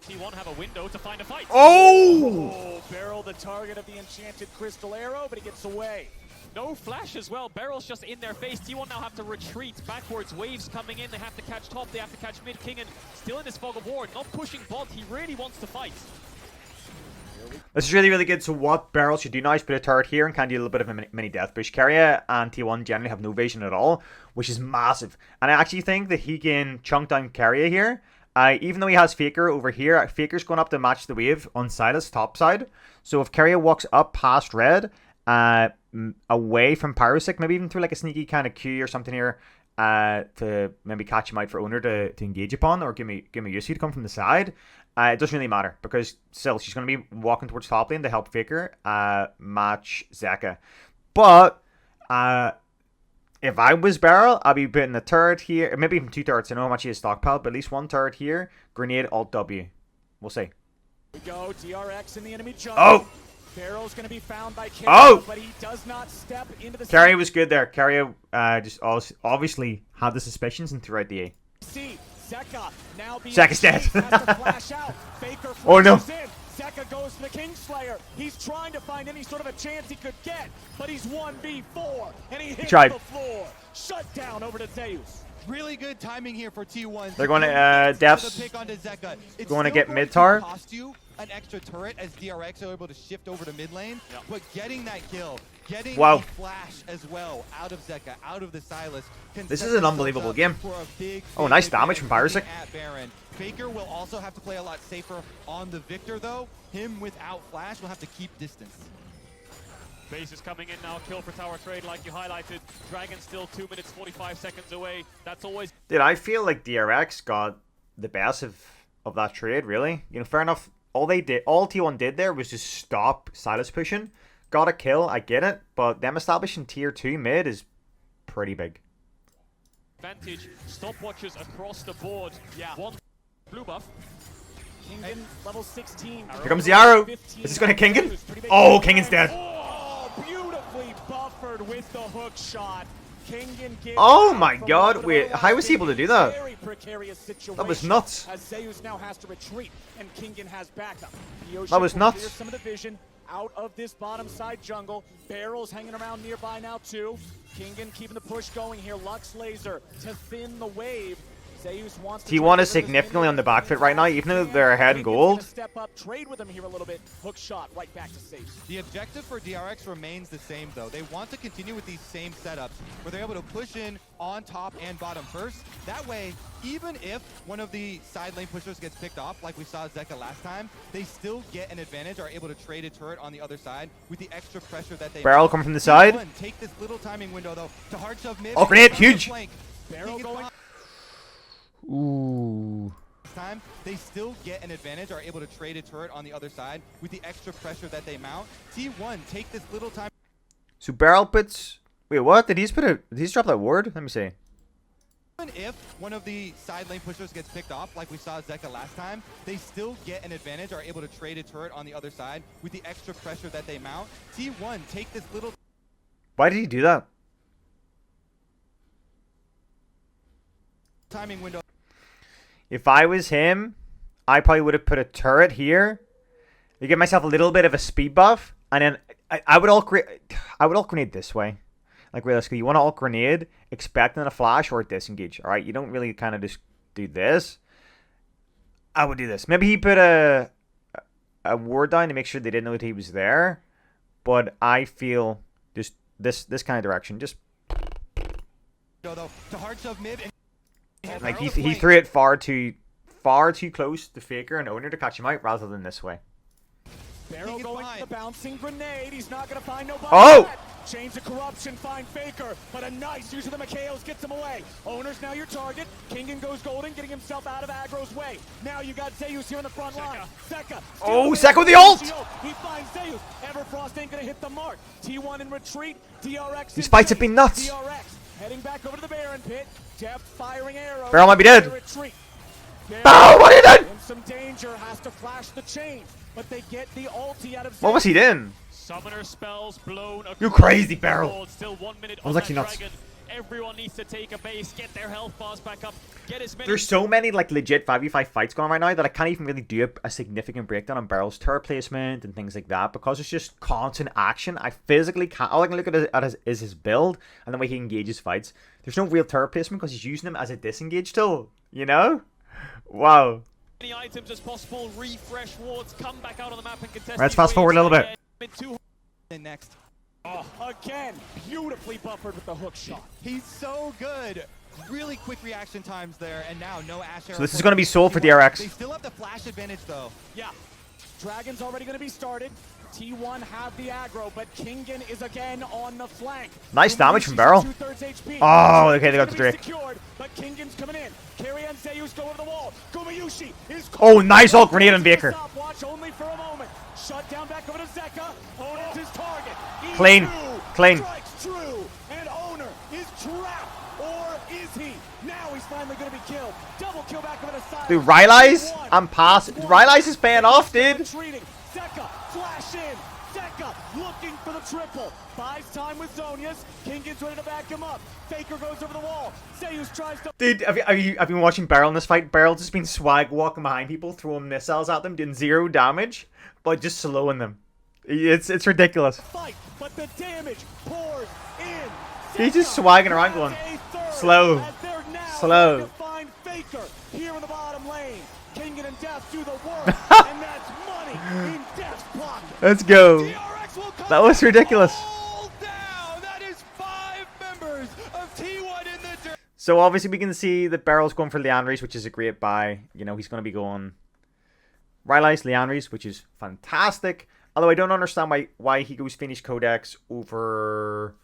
T1 have a window to find a fight. Oh! Beryl the target of the enchanted crystal arrow, but he gets away. No flash as well. Beryl's just in their face. T1 now have to retreat backwards. Waves coming in. They have to catch top. They have to catch mid. Kingen still in this fog of war. Not pushing bot. He really wants to fight. This is really, really good. So what Beryl should do now is put a turret here and can do a little bit of a mini death push. Keria and T1 generally have no vision at all, which is massive. And I actually think that he can chunk down Keria here. Even though he has Faker over here, Faker's going up to match the wave on Silas top side. So if Keria walks up past red, away from Pyrosic, maybe even through like a sneaky kind of Q or something here, to maybe catch him out for owner to engage upon, or give me Yusi to come from the side. It doesn't really matter because still she's going to be walking towards top lane to help Faker match Zeka. But if I was Beryl, I'd be putting a turret here, maybe even 2 turrets. I know how much he has stockpiled, but at least 1 turret here. Grenade, Alt W. We'll see. We go, DRX in the enemy jungle. Oh! Barrel's going to be found by Keria, but he does not step into the... Keria was good there. Keria just obviously had the suspicions and threw out the A. See, Zeka now being... Zeka's dead. has to flash out. Faker Oh no. in. Zeka goes to the Kingslayer. He's trying to find any sort of a chance he could get, but he's 1v4, and he hits the floor. Shut down over to Zeus. Really good timing here for T1. They're going to Def's going to get mid tower. Cost you an extra turret as DRX are able to shift over to mid lane, but getting that kill, getting the flash as well out of Zeka, out of the Silas. This is an unbelievable game. Oh, nice damage from Pyrosic. Faker will also have to play a lot safer on the Victor though. Him without flash will have to keep distance. Base is coming in now. Kill for tower trade like you highlighted. Dragon still 2 minutes 45 seconds away. That's always... Dude, I feel like DRX got the best of that trade, really. You know, fair enough. All T1 did there was just stop Silas pushing. Got a kill, I get it. But them establishing tier 2 mid is pretty big. Advantage. Stopwatches across the board. Yeah. One blue buff. Kingen, level 16. Here comes the arrow. Is this going to Kingen? Oh, Kingen's dead. Beautifully buffered with the hook shot. Kingen oh my god, wait, how was he able to do that? That was nuts. As Zeus now has to retreat and Kingen has backup. That was nuts. Some of the vision out of this bottom side jungle. Barrels hanging around nearby now too. Kingen keeping the push going here. Lux laser to thin the wave. T1 is significantly on the back foot right now, even though they're ahead in gold. Step up, trade with him here a little bit. Hook shot right back to safe. The objective for DRX remains the same though. They want to continue with these same setups where they're able to push in on top and bottom first. That way, even if one of the side lane pushers gets picked off, like we saw Zeka last time, they still get an advantage, are able to trade a turret on the other side with the extra pressure that they Barrel coming from the side. Take this little timing window though to hard shove mid. Oh, grenade, huge. Barrel going. Ooh. Time, they still get an advantage, are able to trade a turret on the other side with the extra pressure that they mount. T1 take this little time. So Barrel puts... Wait, what? Did he drop that ward? Let me see. Even if one of the side lane pushers gets picked off, like we saw Zeka last time, they still get an advantage, are able to trade a turret on the other side with the extra pressure that they mount. T1 take this little Why did he do that? timing window. If I was him, I probably would have put a turret here to give myself a little bit of a speed buff, and then I would ult grenade this way. Like realistically, you want to ult grenade, expecting a flash or a disengage. All right, you don't really kind of just do this. I would do this. Maybe he put a ward down to make sure they didn't know that he was there. But I feel just this kind of direction, just Though, to hard shove mid. And like he threw it far too close to Faker and Owner to catch him out rather than this way. Barrel going for the bouncing grenade. He's not going to find nobody. Oh! Yet. Change of corruption, find Faker, but a nice use of the Mikhails gets him away. Owner's now your target. Kingen goes golden, getting himself out of Aggro's way. Now you got Zeus here in the front line. Zeka. Oh, Zeka with the ult! He finds Zeus. Everfrost ain't gonna hit the mark. T1 in retreat. DRX. These fights have been nuts. DRX heading back over to the Baron pit. Deft firing arrows. Barrel might be dead. Retreat. Oh, what are you doing? In some danger, has to flash the chain, but they get the ulti out of Zeus. What was he doing? Summoner spells blown across You crazy the Barrel. board. Still 1 minute I was on actually that nuts. dragon. Everyone needs to take a base, get their health bars back up, get as many. There's so many like legit 5v5 fights going on right now that I can't even really do a significant breakdown on Barrel's turret placement and things like that because it's just constant action. I physically can't. All I can look at is his build and the way he engages fights. There's no real turret placement because he's using them as a disengage tool. You know? Wow. Many items as possible, refresh wards, come back out on the map and contest. Let's fast forward a little bit. And next. Oh, again, beautifully buffered with the hook shot. He's so good. Really quick reaction times there, and now no Ash arrow. So this is going to be sold for DRX. They still have the flash advantage though. Yeah, Dragon's already going to be started. T1 have the aggro, but Kingen is again on the flank. Nice damage from Barrel. 2/3 HP. Oh, okay, they got the Drake. Secured, but Kingen's coming in. Carry and Zeus go over the wall. Gumayushi is. Oh, nice ult grenade on Baker. Watch only for a moment. Shut down back over to Zeka. Owner's his target. Clean. E2 Clean. Strikes true, and Owner is trapped, or is he? Now he's finally going to be killed. Double kill back over the side. Dude, Rylai's, I'm past. Rylai's is paying off, dude. Retreating. Zeka, flash in. Zeka looking for the triple. Buys time with Zonius. Kingen's ready to back him up. Faker goes over the wall. Zeus tries to. Dude, have you been watching Barrel in this fight? Barrel's just been swag walking behind people, throwing missiles at them, doing 0 damage, but just slowing them. It's ridiculous. Fight, but the damage pours in. He's just swagging around going, slow, slow. To find Faker here in the bottom lane. Kingen and Deft do the work, and that's money in Deft's pocket. Let's go. DRX will come That was ridiculous. all down. That is 5 members of T1 in the dirt. So obviously we can see that Barrel's going for Leandries, which is a great buy. You know, he's going to be going Rylai's Leandries, which is fantastic. Although I don't understand why he goes Finish Codex over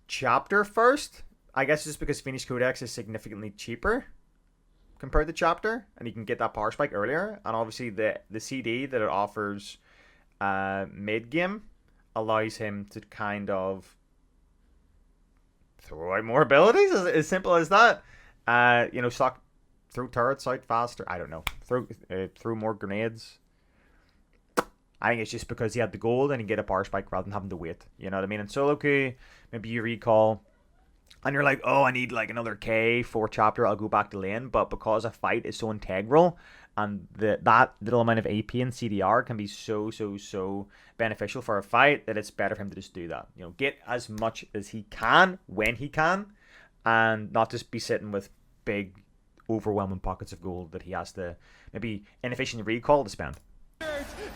Chapter first. I guess it's because Finish Codex is significantly cheaper compared to Chapter, and you can get that power spike earlier. And obviously the CD that it offers mid-game allows him to kind of throw out more abilities, as simple as that. You know, throw turrets out faster. I don't know. Throw more grenades. I think it's just because he had the gold and he get a power spike rather than having to wait. You know what I mean? In solo queue, maybe you recall and you're like, oh, I need like another K for Chapter, I'll go back to lane. But because a fight is so integral and that little amount of AP and CDR can be so beneficial for a fight, that it's better for him to just do that. You know, get as much as he can when he can, and not just be sitting with big, overwhelming pockets of gold that he has to maybe inefficient recall to spend.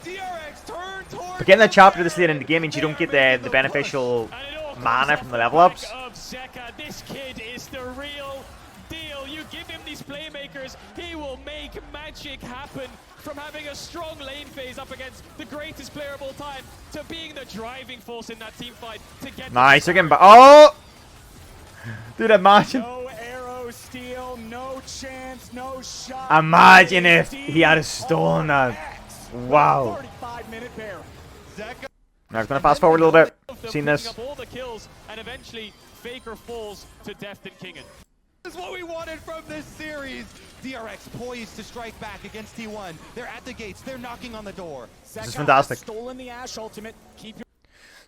DRX turn towards But getting that Chapter this late in the game means you don't get the beneficial mana from the level ups. This kid is the real deal. You give him these playmakers, he will make magic happen. From having a strong lane phase up against the greatest player of all time to being the driving force in that team fight to get Nice again, but oh, dude, imagine. No arrows steal, no chance, no shot. Imagine if he had stolen that. Wow. 35-minute bear. Zeka Now I'm gonna fast forward a little bit. Seen this. Up all the kills, and eventually Faker falls to Deft and Kingen. This is what we wanted from this series. DRX poised to strike back against T1. They're at the gates. They're knocking on the door. This is fantastic. Stolen the Ashe ultimate. Keep your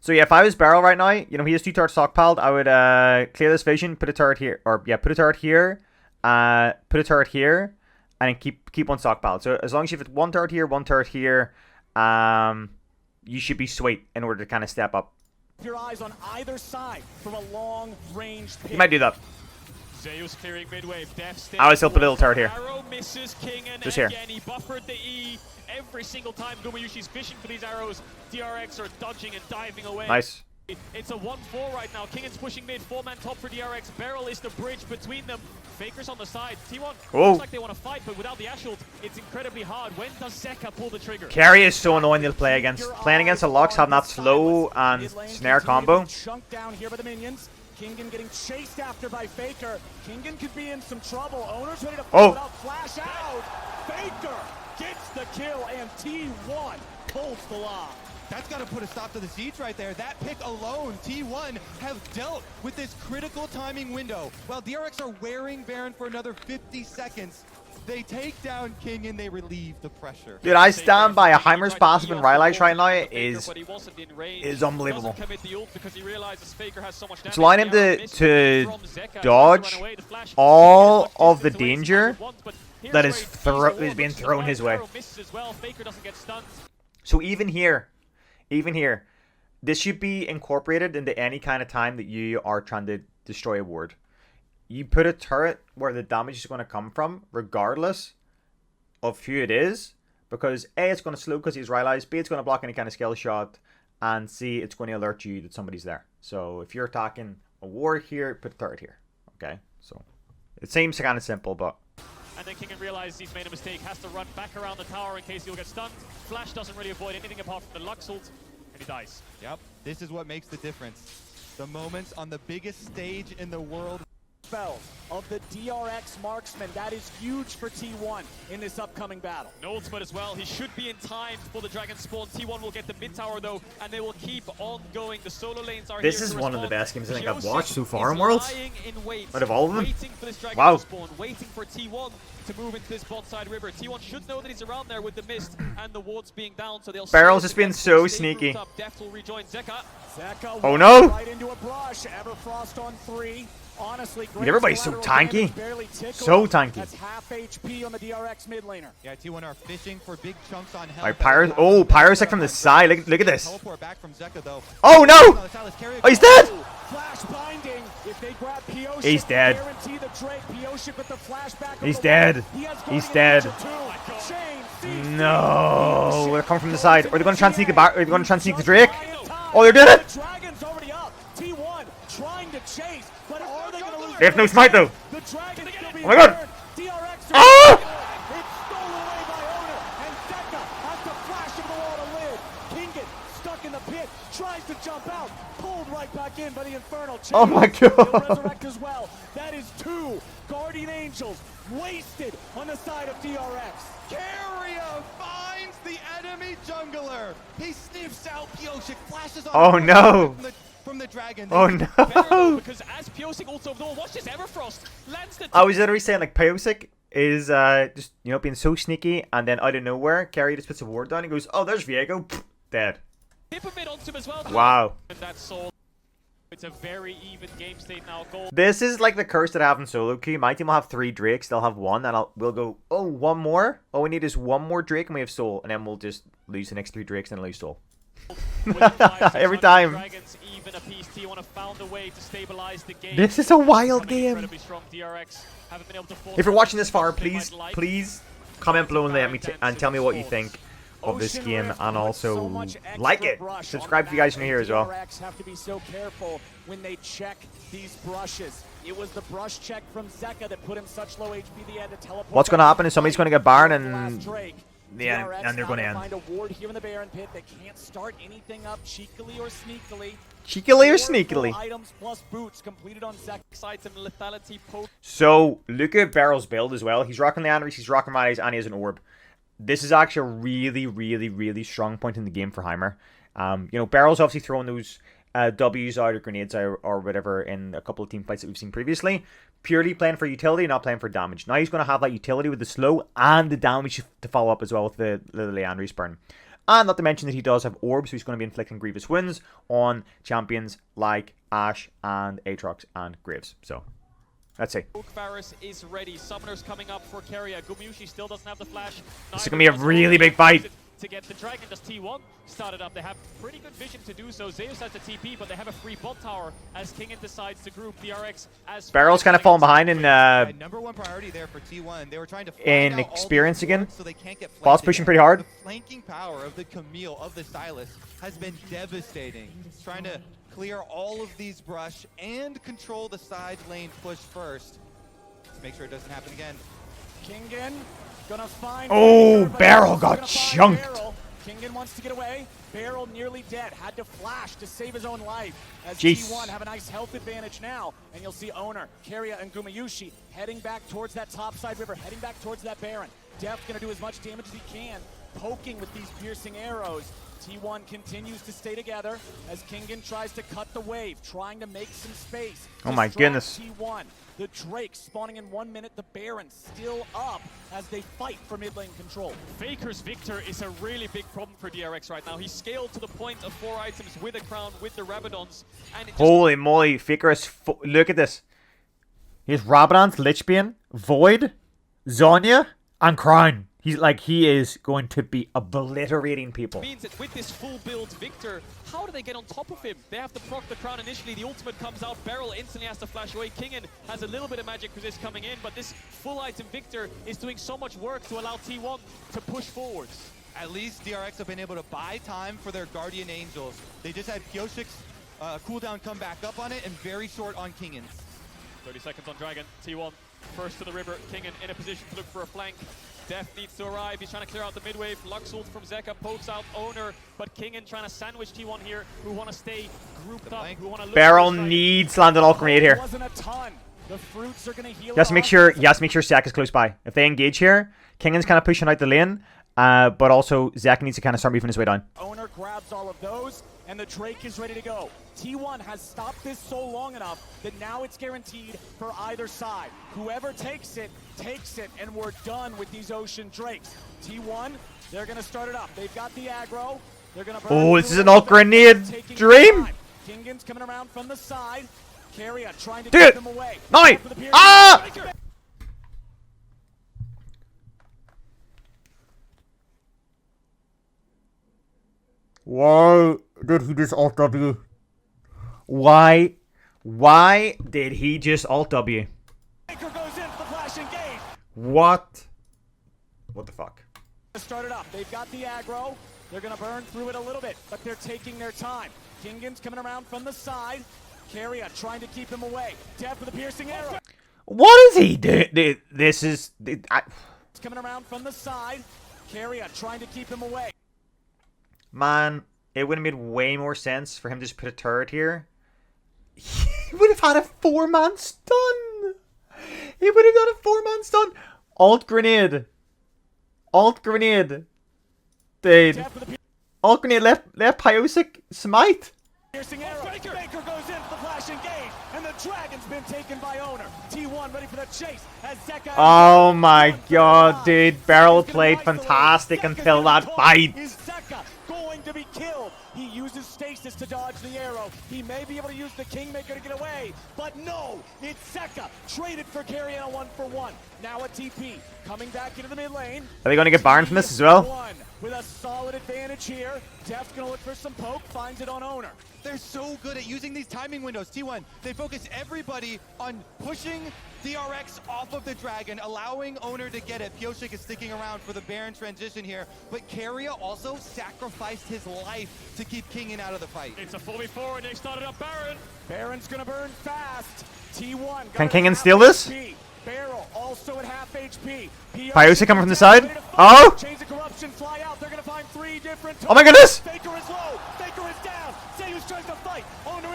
So yeah, if I was Barrel right now, you know, he has 2 turrets stockpiled, I would clear this vision, put a turret here, or yeah, put a turret here, put a turret here, and then keep one stockpiled. So as long as you have 1 turret here, 1 turret here, you should be sweet in order to kind of step up. your eyes on either side from a long-range pick. You might do that. Zeus clearing midwave. Deft I would still put a little turret here. Arrow misses Kingen. Just here. Again, he buffered the E. Every single time Gumayushi's fishing for these arrows, DRX are dodging and diving away. Nice. It's a 1-4 right now. Kingen's pushing mid, 4-man top for DRX. Barrel is the bridge between them. Faker's on the side. T1 looks like they want to fight, but without the Ashe ult, it's incredibly hard. When does Zeka pull the trigger? Carry is so annoying to play against. Playing against the Lux, having that slow and snare combo. Chunked down here by the minions. Kingen getting chased after by Faker. Kingen could be in some trouble. Owner's ready to pull it up. Flash out. Faker gets the kill, and T1 pulls the lock. That's got to put a stop to the siege right there. That pick alone, T1 have dealt with this critical timing window. While DRX are wearing Baron for another 50 seconds, they take down King and they relieve the pressure. Dude, I stand by a Heimer's passive in Rylai's right now is unbelievable. It's allowing him to dodge all of the danger that is being thrown his way. So even here, this should be incorporated into any kind of time that you are trying to destroy a ward. You put a turret where the damage is going to come from, regardless of who it is, because A, it's going to slow because he's Rylai's, B, it's going to block any kind of skill shot, and C, it's going to alert you that somebody's there. So if you're attacking a ward here, put a turret here. Okay, so it seems kind of simple, but... And then Kingen realizes he's made a mistake, has to run back around the tower in case he'll get stunned. Flash doesn't really avoid anything apart from the Lux ult, and he dies. Yep, this is what makes the difference. The moments on the biggest stage in the world. Spells of the DRX marksman. That is huge for T1 in this upcoming battle. No ultimate as well. He should be in time for the dragon spawn. T1 will get the mid tower though, and they will keep on going. The solo lanes are This here is to one of the respond. best games I think I've Joseph watched so far in is Worlds. lying in wait, Out of all of them. waiting for this dragon Wow. to spawn, waiting for T1 to move into this bot side river. T1 should know that he's around there with the mist and the wards being down, so they'll Barrel's just been so sneaky. Deft will rejoin Zeka. Zeka Oh no! right into a brush. Everfrost on 3. Honestly, everybody's so tanky. So So tanky. That's half HP on the DRX mid laner. Yeah, T1 are fishing for big chunks on health. Alright, Pyrosec from the side. Look at this. Teleport back from Zeka, though. Oh no! Oh, he's dead! Flash binding. If they grab Pioshik, He's dead. guarantee the Drake. Pioshik with the flashback. He's dead. He's dead. No, they're coming from the side. Are they going to try and sneak the Are they going to try and sneak the Drake? Oh, they did it! The Dragon's already up. T1 trying to chase, but are they going to lose? They have no smite though. The Dragon still being Oh my god! burned. DRX are Ah! It's stolen away by Owner, and Zeka has to flash him the wall to live. Kingen stuck in the pit, tries to jump out, pulled right back in by the Infernal. Oh my He'll god! resurrect as well. That is 2 Guardian Angels wasted on the side of DRX. Keria finds the enemy jungler. He sniffs out Pioshik, flashes on. Oh no! From the dragon. Oh Better though, no! because as Piosik also over the wall, watch this Everfrost lands the I was literally saying like Pyrosec is just, you know, being so sneaky, and then out of nowhere, Carrie just puts a ward down and goes, oh, there's Viego. Pfft, dead. tip of it onto him as well. Wow. And that's sold. It's a very even game state now. Goal. This is like the curse that I have in solo queue. My team will have 3 Drakes, they'll have 1, and we'll go, oh, 1 more? All we need is 1 more Drake and we have Soul, and then we'll just lose the next 3 Drakes and lose Soul. Every time. Dragons even a piece. T1 have found a way to stabilize the game. This is a wild game. Incredibly strong. DRX haven't been able to force If you're watching this far, something please, they might like. please comment below and let me and tell me what you think of this Ocean game, Rift and with also so much extra like it. brush Subscribe on if you guys are the new here as well. DRX have to be so careful when they check these brushes. It was the brush check from Zeka that put him such low HP that he had to teleport. What's going to happen is somebody's going to get Baron, The last and Drake. yeah, DRX and they're now going to to end. find a ward here in the Baron pit. They can't start anything up cheekily or sneakily. Cheekily or 4 full sneakily? items plus boots completed on Zeka. Item lethality poke. So, look at Barrel's build as well. He's rocking Leandries, he's rocking Maddie's, and he has an orb. This is actually a really, really, really strong point in the game for Heimer. You know, Barrel's obviously throwing those W's out or grenades out or whatever in a couple of team fights that we've seen previously. Purely playing for utility, not playing for damage. Now he's going to have that utility with the slow and the damage to follow up as well with the Leandries burn. And not to mention that he does have orbs, so he's going to be inflicting grievous wounds on champions like Ashe and Aatrox and Graves. So, let's see. Varus is ready. Summoners coming up for Keria. Gumyushi still doesn't have the flash. This is going to be a really big fight. To get the dragon, does T1 started up? They have pretty good vision to do so. Zeus has the TP, but they have a free bot tower as Kingen decides to group DRX as Barrel's kind of falling behind in number one priority there for T1. They were trying to in experience again. So they can't get Boss pushing pretty hard. The flanking power of the Camille, of the Silas, has been devastating. Trying to clear all of these brush and control the side lane push first. Let's make sure it doesn't happen again. Kingen gonna find. Oh, Baker, Barrel gonna got find chunked. Barrel. Kingen wants to get away. Barrel nearly dead. Had to flash to save his own life. As Jeez. T1 have a nice health advantage now. And you'll see Owner, Keria, and Gumyushi heading back towards that topside river, heading back towards that Baron. Def gonna do as much damage as he can, poking with these piercing arrows. T1 continues to stay together as Kingen tries to cut the wave, trying to make some space. Oh my Distract goodness. T1. The Drake spawning in 1 minute, the Baron still up as they fight for mid lane control. Faker's Victor is a really big problem for DRX right now. He's scaled to the point of 4 items with a crown, with the Rabadons, and it just Holy moly, Faker is... Look at this. He has Rabadon's, Lichbane, Void, Zonya, and Crown. He is going to be obliterating people. means that with this full build Victor, how do they get on top of him? They have to proc the crown initially, the ultimate comes out, Beryl instantly has to flash away, Kingen has a little bit of magic resist coming in, but this full item Victor is doing so much work to allow T1 to push forwards. At least DRX have been able to buy time for their Guardian Angels. They just had Kyoshik's cooldown come back up on it and very short on Kingen's. 30 seconds on Dragon, T1 first to the river, Kingen in a position to look for a flank. Def needs to arrive, he's trying to clear out the mid-wave, Luxult from Zeka pokes out Owner, but Kingen trying to sandwich T1 here, who want to stay grouped up, who want to look Barrel for a strike. needs land an alt grenade here. Wasn't a ton. The fruits are gonna heal. He has to make sure Zek is close by. If they engage here, Kingen's kind of pushing out the lane, but also Zek needs to kind of start moving his way down. Owner grabs all of those, and the Drake is ready to go. T1 has stopped this so long enough that now it's guaranteed for either side. Whoever takes it, and we're done with these Ocean Drakes. T1, they're gonna start it up. They've got the aggro. They're gonna burn Oh, this through is it an a alt little bit, grenade taking dream. time. Kingen's coming around from the side. Keria trying to Do get it. them away. No. For the piercing. Ah! Why did he just alt W? Why did he just alt W? Baker goes in for the flash engage. What the fuck? Start it up. They've got the aggro. They're going to burn through it a little bit, but they're taking their time. Kingen's coming around from the side. Keria trying to keep him away. Def with a piercing arrow. What is he doing? This is... It's coming around from the side. Keria trying to keep him away. Man, it would have made way more sense for him to just put a turret here. He would have had a 4-man stun. He would have done a 4-man stun. Alt grenade. Alt grenade. Dude. Def with a Alt grenade left Pyosic smite. piercing arrow. Baker goes in for the flash engage, and the dragon's been taken by Owner. T1 ready for the chase as Zeka. Oh my god, dude. Barrel played fantastic until that fight. Is Zeka going to be killed? He uses stasis to dodge the arrow. He may be able to use the Kingmaker to get away, but no, it's Zeka traded for Keria 1-for-1. Now a TP coming back into the mid lane. Are they going to get Baron from this as well? T1 with a solid advantage here. Def's gonna look for some poke, finds it on Owner. They're so good at using these timing windows. T1, they focus everybody on pushing DRX off of the dragon, allowing Owner to get it. Pioshik is sticking around for the Baron transition here, but Keria also sacrificed his life to keep Kingen out of the fight. It's a 4v4 and they've started up Baron. Baron's gonna burn fast. T1 Can got Kingen half steal this? HP. Barrel also at half HP. Pyosic coming from the side. Oh! Chains of corruption fly out. They're gonna find 3 different. Oh my goodness! Faker is low. Faker is down. Zeus tries to fight. Owner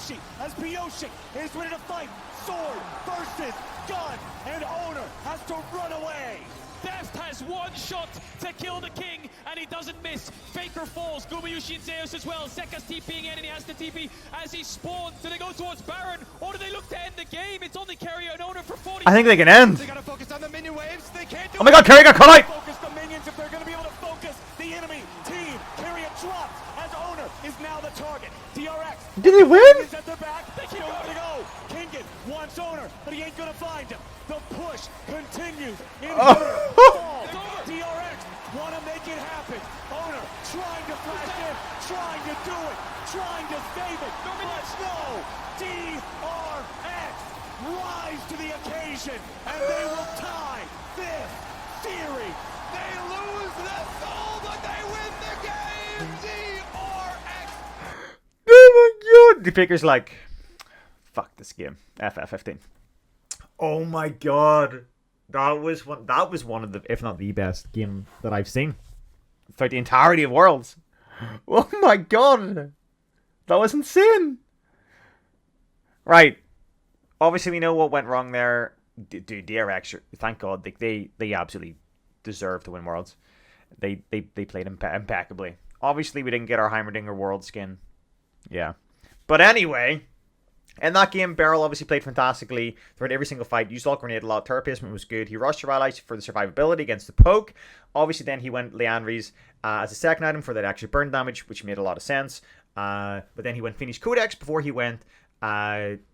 Yoshi as Piyoshi is ready to fight. Sword versus gun, and Owner has to run away. Deft has one shot to kill the king, and he doesn't miss. Faker falls, Gumayushi and Zeus as well. Zeka's TPing in, and he has the TP as he spawns. Do they go towards Baron, or do they look to end the game? It's only Carry and Owner for 40. I think they can end. They gotta focus on the minion waves. They can't do Oh my god, Kerry got cut out! Focus the minions if they're going to be able to focus the enemy team. Carrier drops as Owner is now the target. DRX Did they win? is at their back. They keep going to go. Kingen wants Owner, but he ain't going to find him. The push continues. DRX want to make it happen. Owner trying to flash in, trying to do it, trying to save it. But no, DRX rise to the occasion, and they will tie this series. They lose the soul, but they win the game. DRX. Oh my god! The picker's like, fuck this game. FF15. Oh my god. That was one of the, if not the best game that I've seen throughout the entirety of Worlds. Oh my god. That was insane. Right. Obviously we know what went wrong there. Dude, DRX, thank god, they absolutely deserve to win Worlds. They played impeccably. Obviously we didn't get our Heimerdinger World skin. Yeah. But anyway, in that game, Beryl obviously played fantastically throughout every single fight. Used all grenade a lot. Turret placement was good. He rushed your allies for the survivability against the poke. Obviously, then he went Leandri's as a second item for that extra burn damage, which made a lot of sense. But then he went Phoenix Codex before he went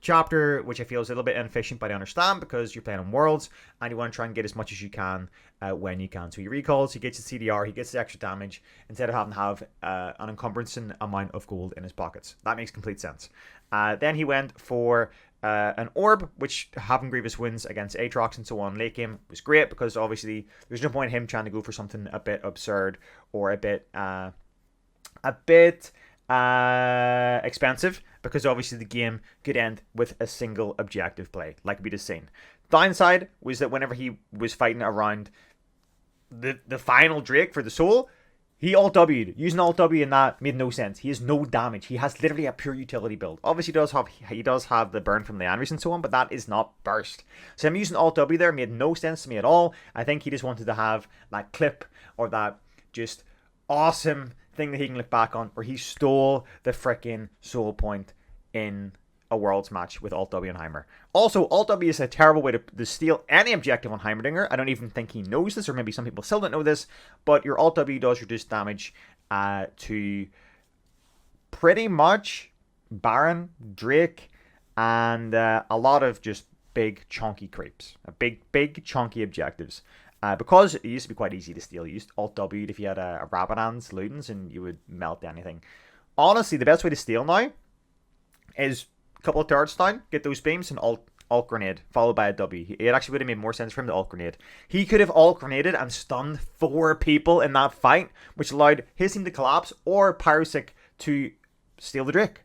Chapter, which I feel is a little bit inefficient, but I understand because you're playing on Worlds and you want to try and get as much as you can when you can. So he recalls, he gets the CDR, he gets the extra damage instead of having to have an encumbrance amount of gold in his pockets. That makes complete sense. Then he went for an orb, which having Grievous wins against Aatrox and so on late game was great because obviously there's no point in him trying to go for something a bit absurd or a bit expensive, because obviously the game could end with a single objective play, like we just seen. Downside was that whenever he was fighting around the final Drake for the soul, he alt W'd. Using alt W in that made no sense. He has no damage. He has literally a pure utility build. Obviously he does have the burn from the Andres and so on, but that is not burst. So him using alt W there made no sense to me at all. I think he just wanted to have that clip or that just awesome thing that he can look back on where he stole the freaking soul point in a Worlds match with alt W and Heimer. Also, alt W is a terrible way to steal any objective on Heimerdinger. I don't even think he knows this, or maybe some people still don't know this, but your alt W does reduce damage to pretty much Baron, Drake, and a lot of just big chunky creeps. Big chunky objectives. Because it used to be quite easy to steal. You used alt W if you had a Rabadans, Ludens, and you would melt anything. Honestly, the best way to steal now is a couple of turrets down, get those beams, and alt grenade, followed by a W. It actually would have made more sense for him to alt grenade. He could have alt grenaded and stunned 4 people in that fight, which allowed his team to collapse or Pyrosic to steal the Drake.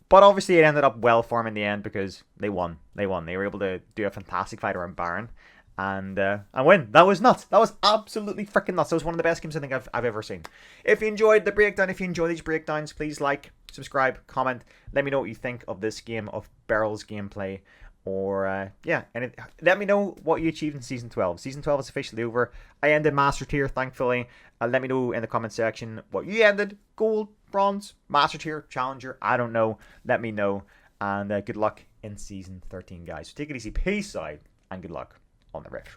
But obviously it ended up well for him in the end because they won. They were able to do a fantastic fight around Baron and win. That was nuts. That was absolutely freaking nuts. That was one of the best games I think I've ever seen. If you enjoyed the breakdown, if you enjoy these breakdowns, please like, subscribe, comment. Let me know what you think of this game, of Beryl's gameplay. Or, let me know what you achieved in Season 12. Season 12 is officially over. I ended Master Tier, thankfully. Let me know in the comment section what you ended. Gold, bronze, Master Tier, Challenger, I don't know. Let me know. And good luck in Season 13, guys. So take it easy, peace out, and good luck on the rift.